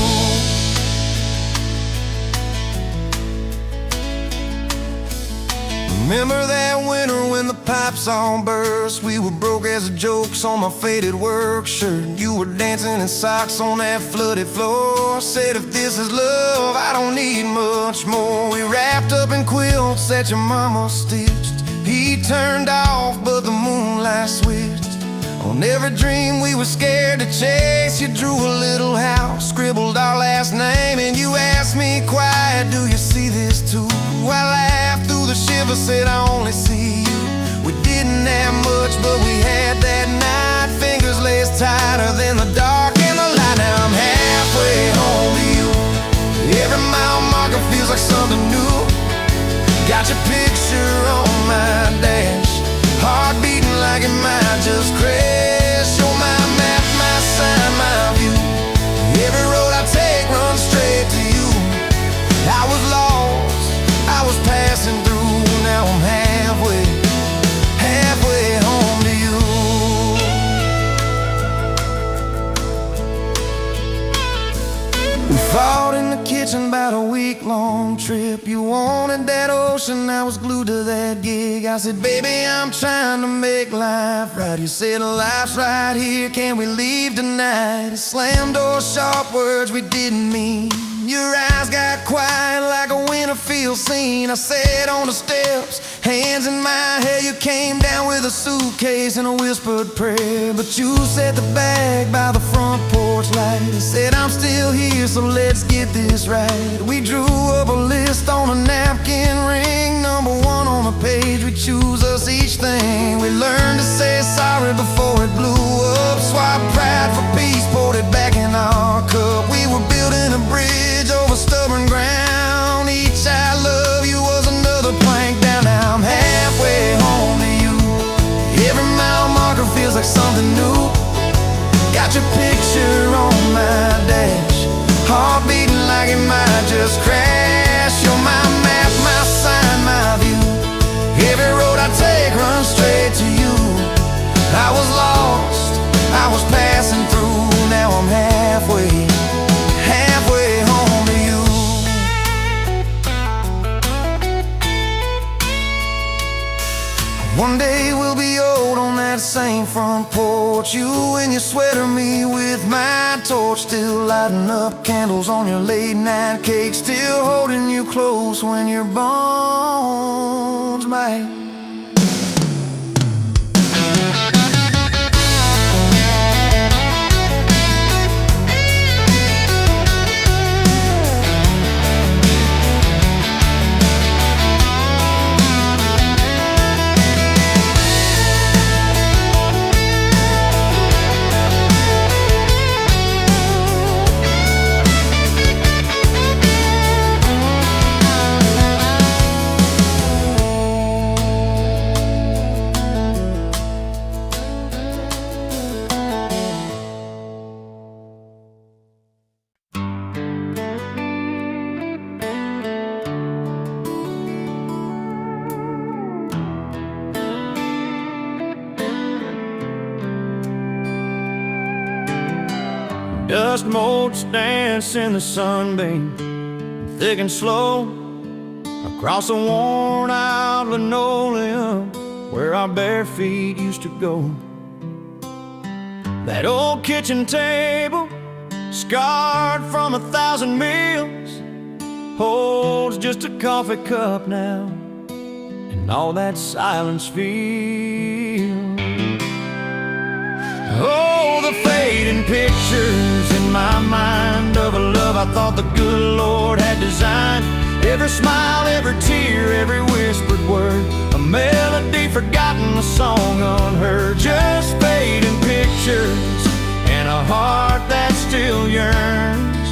Remember that winter when the pipes all burst? We were broke as the jokes on my faded work shirt. You were dancing in socks on that flooded floor. Said if this is love, I don't need much more. We wrapped up in quilts that your mama stitched. He turned off, but the moonlight switched. On every dream we were scared to chase, you drew a little house, scribbled our last name, and you asked me quiet, do you see this too? I laughed through the shiver, said I only see you. We didn't have much, but we had that night. Fingers laced tighter than the dark and the light. Now I'm halfway home to you. Every mile marker feels like something new. Got your picture on my dash, heart beating like it might just crash. You're my map, my sign, my view. Every road I take runs straight to you. I was lost, I was passing through. Now I'm halfway home to you. We fought in the kitchen about a week-long trip. You wanted that ocean, I was glued to that gig. I said, baby, I'm trying to make life right. You said, life's right here, can we leave tonight? Slam door, sharp words we didn't mean. Your eyes got quiet like a winter field scene. I sat on the steps, hands in my hair. You came down with a suitcase and a whispered prayer. But you set the bag by the front porch light and said, I'm still here, so let's get this right. We drew up a list on a napkin ring, number 1 on a page. We choose us each thing. We learned to say sorry before it blew up. Swap pride for peace, poured it back in our cup. We were building a bridge over stubborn ground. Each I love you was another plank down. Now I'm halfway home to you. Every mile marker feels like something new. Got your picture on my dash, heart beating like it might just crash. You're my map, my sign, my view. Every road I take runs straight to you. I was lost, I was porch, you in your sweater, me with my torch, still lighting up candles on your late night cake, still holding you close when your bones might. Dust motes dance in the sunbeam, thick and slow, across the worn-out linoleum where our bare feet used to go. That old kitchen table, scarred from 1,000 meals, holds just a coffee cup now, and all that silence feels. Oh, the fading pictures in my mind of a love I thought the good Lord had designed. Every smile, every tear, every whispered word, a melody forgotten, a song unheard. Just fading pictures and a heart that still yearns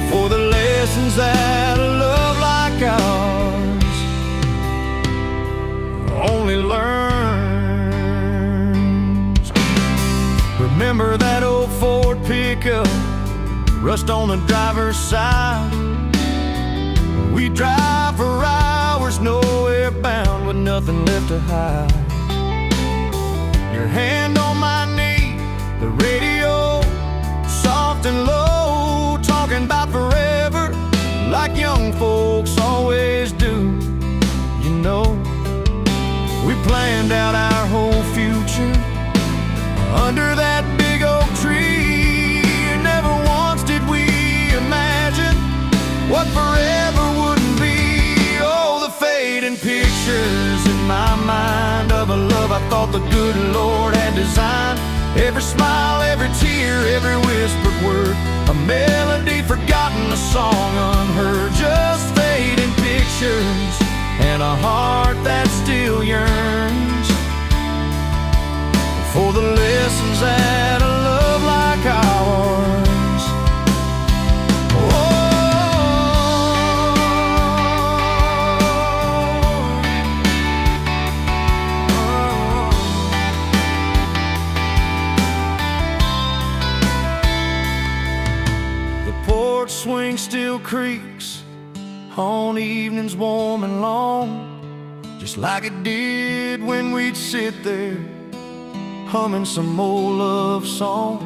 for the lessons that a love like ours only learns. Remember that old Ford pickup, rust on the driver's side. We drive for hours, nowhere bound, with nothing left to hide. Your hand on my knee, the radio soft and low, talking about forever like young folks always do. You know, we planned out our whole future under that big oak tree. Never once did we imagine what forever wouldn't be. Oh, the fading pictures in my mind of a love I thought the good Lord had designed. Every smile, every tear, every whispered word, a melody forgotten, a song unheard. Just fading pictures and a heart that still yearns for the lessons that a love like ours. The porch swing still creaks on evenings warm and long, just like it did when we'd sit there humming some old love song.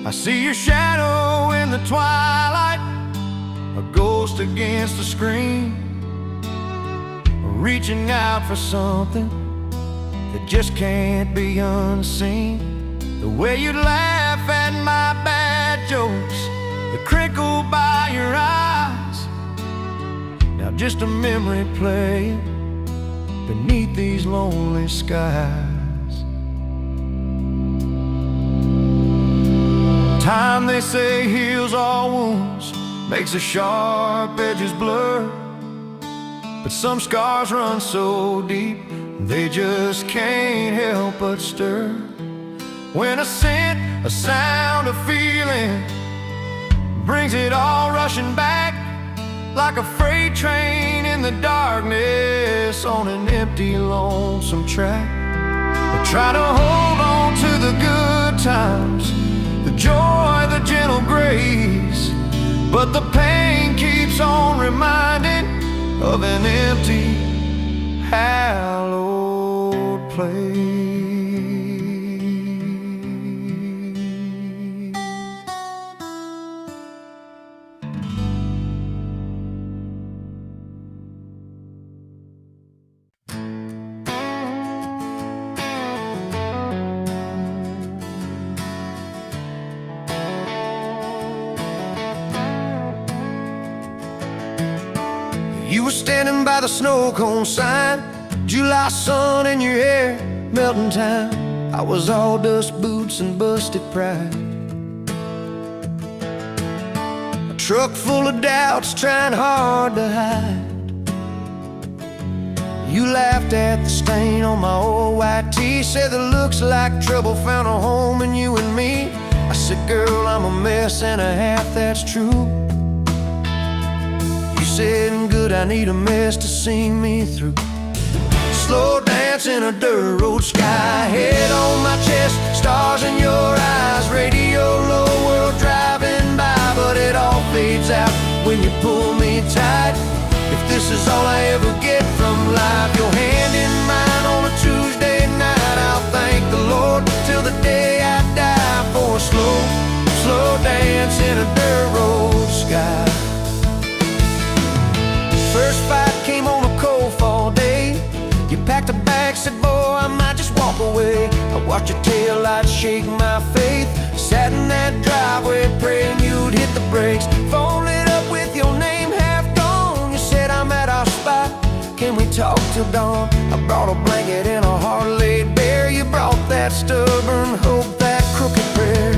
I see your shadow in the twilight, a ghost against the screen, reaching out for something that just can't be unseen. The way you'd laugh at my bad jokes, the crinkle by your eyes, now just a memory playing beneath these lonely skies. Time, they say, heals all wounds, makes the sharp edges blur, but some scars run so deep they just can't help but stir. When a scent, a sound, a feeling brings it all rushing back, like a freight train in the darkness on an empty, lonesome track. I try to hold on to the good times, the joy, the gentle grace, but the pain keeps on reminding of an empty, hallowed place. You were standing by the snow cone sign, July sun in your hair, melting time. I was all dust boots and busted pride. A truck full of doubts, trying hard to hide. You laughed at the stain on my old white tee, said that looks like trouble found a home in you and me. I said, girl, I'm a mess and a half, that's true. You said, good, I need a mess to see me through. Slow dance in a dirt road sky, head on my chest, stars in your eyes, radio low, world driving by, but it all fades out when you pull me tight. If this is all I ever get from life, your hand in mine on a Tuesday night, I'll thank the Lord till the day I die for a slow, slow dance in a dirt road sky. First fight came on a cold fall day. You packed a bag, said, boy, I might just walk away. I watched your taillights shake my faith. Sat in that driveway praying you'd hit the brakes. Phone lit up with your name half gone. You said, I'm at our spot, can we talk till dawn? I brought a blanket and a heart laid bare. You brought that stubborn hope, that crooked prayer.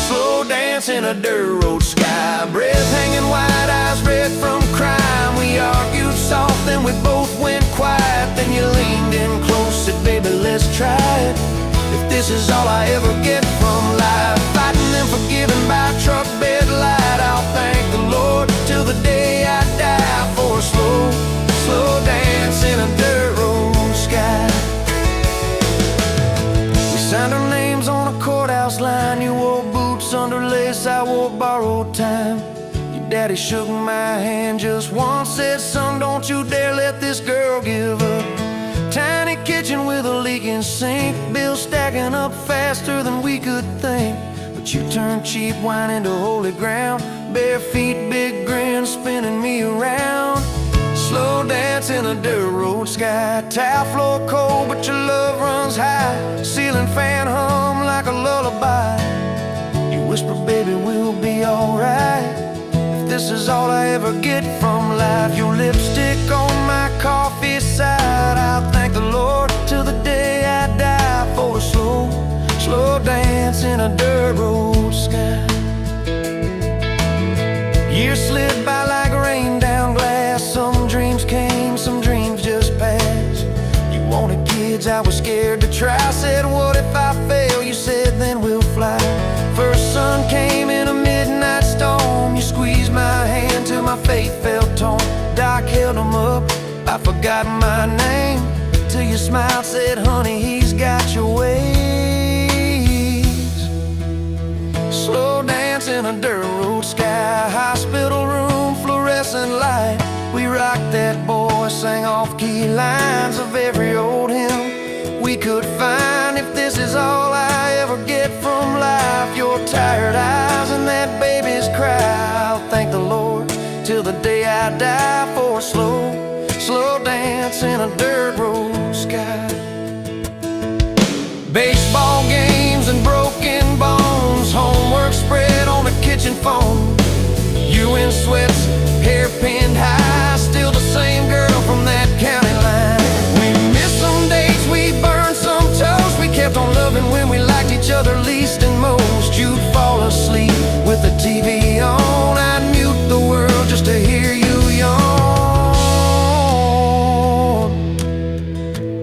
Slow dance in a dirt road sky, breath hanging wide, eyes red from crime. We argued soft, then we both went quiet. Then you leaned in close, said, baby, let's try it. If this is all I ever get from life, fighting and forgiving by truck bed light, I'll thank the Lord till the day I die for a slow, slow dance in a dirt road sky. We signed our names on a courthouse line. You wore boots under lace, I wore borrowed time. Your daddy shook my hand just once, said, son, don't you dare let this girl give up. Tiny kitchen with a leaking sink, bills stacking up faster than we could think. But you turned cheap wine into holy ground, bare feet, big grin, spinning me around. Slow dance in a dirt road sky, tile floor cold, but your love runs high. Ceiling fan hum like a lullaby. You whisper, baby, we'll be alright. If this is all I ever get from life, your lipstick on my coffee side, I'll thank the Lord till the day I die for a slow, slow dance in a dirt road sky. Years slid by like rain down glass. Some dreams came, some dreams just passed. You wanted kids, I was scared to try. Said, what if I fail? You said, then we'll fly. First sun came in a midnight storm. You squeezed my hand till my faith felt torn. Doc held them up, I forgot my name, till you smiled, said, honey, he's got your ways. Slow dance in a dirt road sky, hospital room, fluorescent light. We rocked that boy, sang off-key lines of every old hymn we could find. If this is all I ever get from life, your tired eyes and that baby's cry, I'll thank the Lord till the day I die for a slow, slow dance in a dirt road sky. Baseball games and broken bones, homework spread on the kitchen phone. You in sweats, hair pinned high, still the same girl from that county line. We missed some dates, we burned some toast. We kept on loving when we liked each other least and most. You'd fall asleep with the TV on, I'd mute the world just to hear you yawn.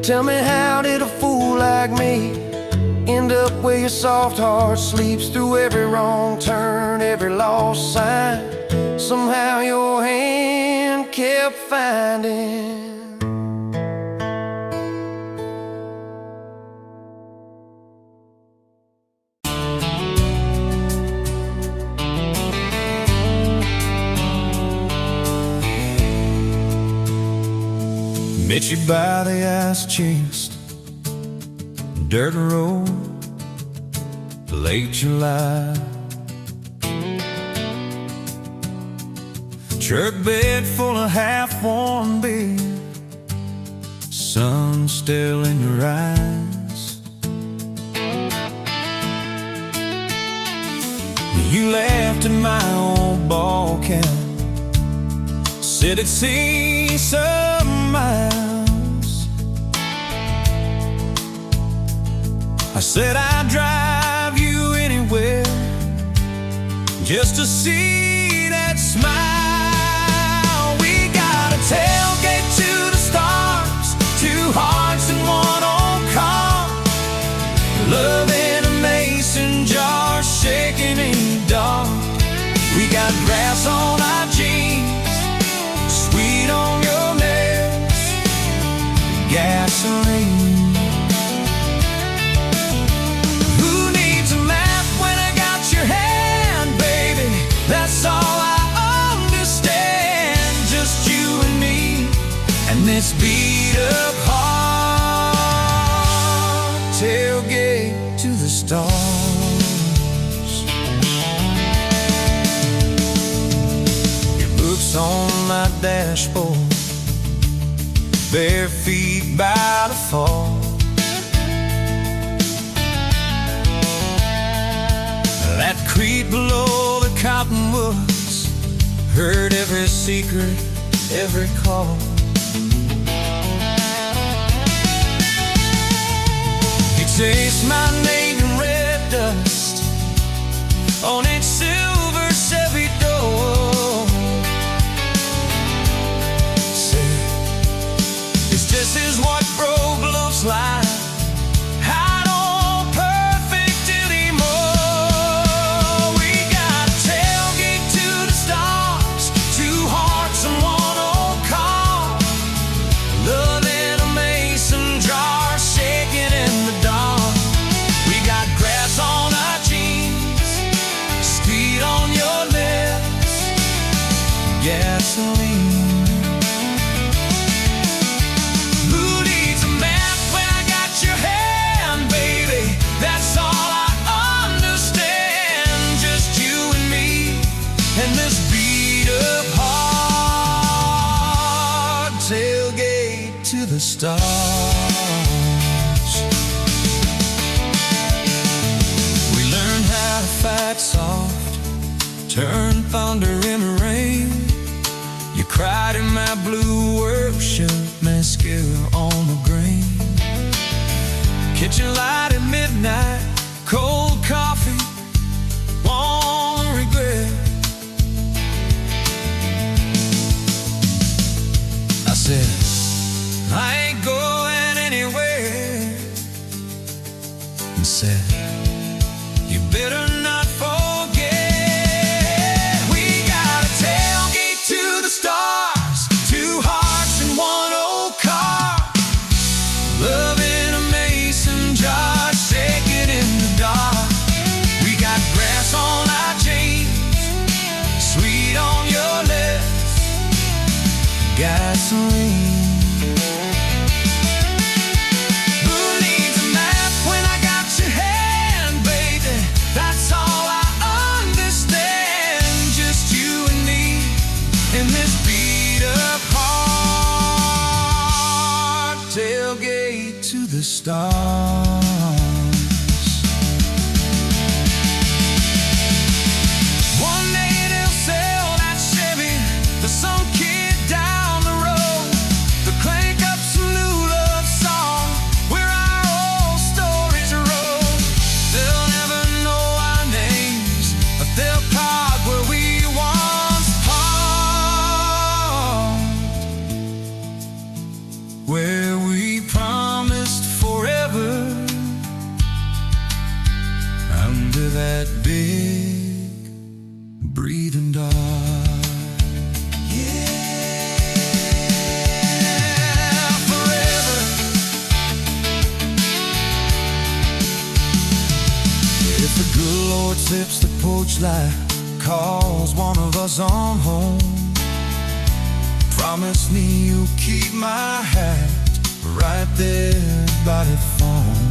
Tell me, how did a fool like me end up where your soft heart sleeps through every wrong turn, every lost sign? Somehow your hand kept finding. Met you by the ice-chased dirt road, late July. Truck bed full of half-warm beer, sun still in your eyes. You laughed at my old ball cap, Said it'd see some miles. I said I'd drive you anywhere just to see that smile. We got a tailgate to the stars, two hearts in one old car, love in a mason jar, shaking in the dark. We got grass on our jeans, sweet on your lips, gasoline. Who needs a map when I got your hand, baby? That's all I understand. Just you and me, and this beat up heart. Tailgate to the stars. On my dashboard, bare feet by the fall. That creek below the cottonwoods, heard every secret, every call. He tastes my name in red dust on its silver Chevy door. This is what broke looks like. I don't perfect anymore. We got a tailgate to the stars, two hearts and one old car, love in a mason jar, shaking in the dark. We got grass on our jeans, speed on your lips, gasoline. That's all I understand. Just you and me, and this beat up heart. Tailgate to the stars. We learned how to fight soft, turn thunder into rain. You cried in my blue worship, mascara on the grain. Kitchen light at midnight, cold coffee, won't regret. I said, I ain't going anywhere. And said, you better not forget. We got a tailgate to the stars, two hearts in one old car, love in a mason jar, shaking in the dark. We got grass on our jeans, sweet on your lips, gasoline. Who needs a map when I got your hand, baby? That's all I understand. Just you and me in this beat up heart. Tailgate to the stars. One day they'll sell that Chevy to some kid down the road. They'll crank up some new love song where our old stories roll. They'll never know our names, but they'll park where we once parked, where we promised forever under that big breathing dog. Yeah, forever. If the good Lord sips the porch light, calls one of us on home, promise me you'll keep my hat right there by the phone.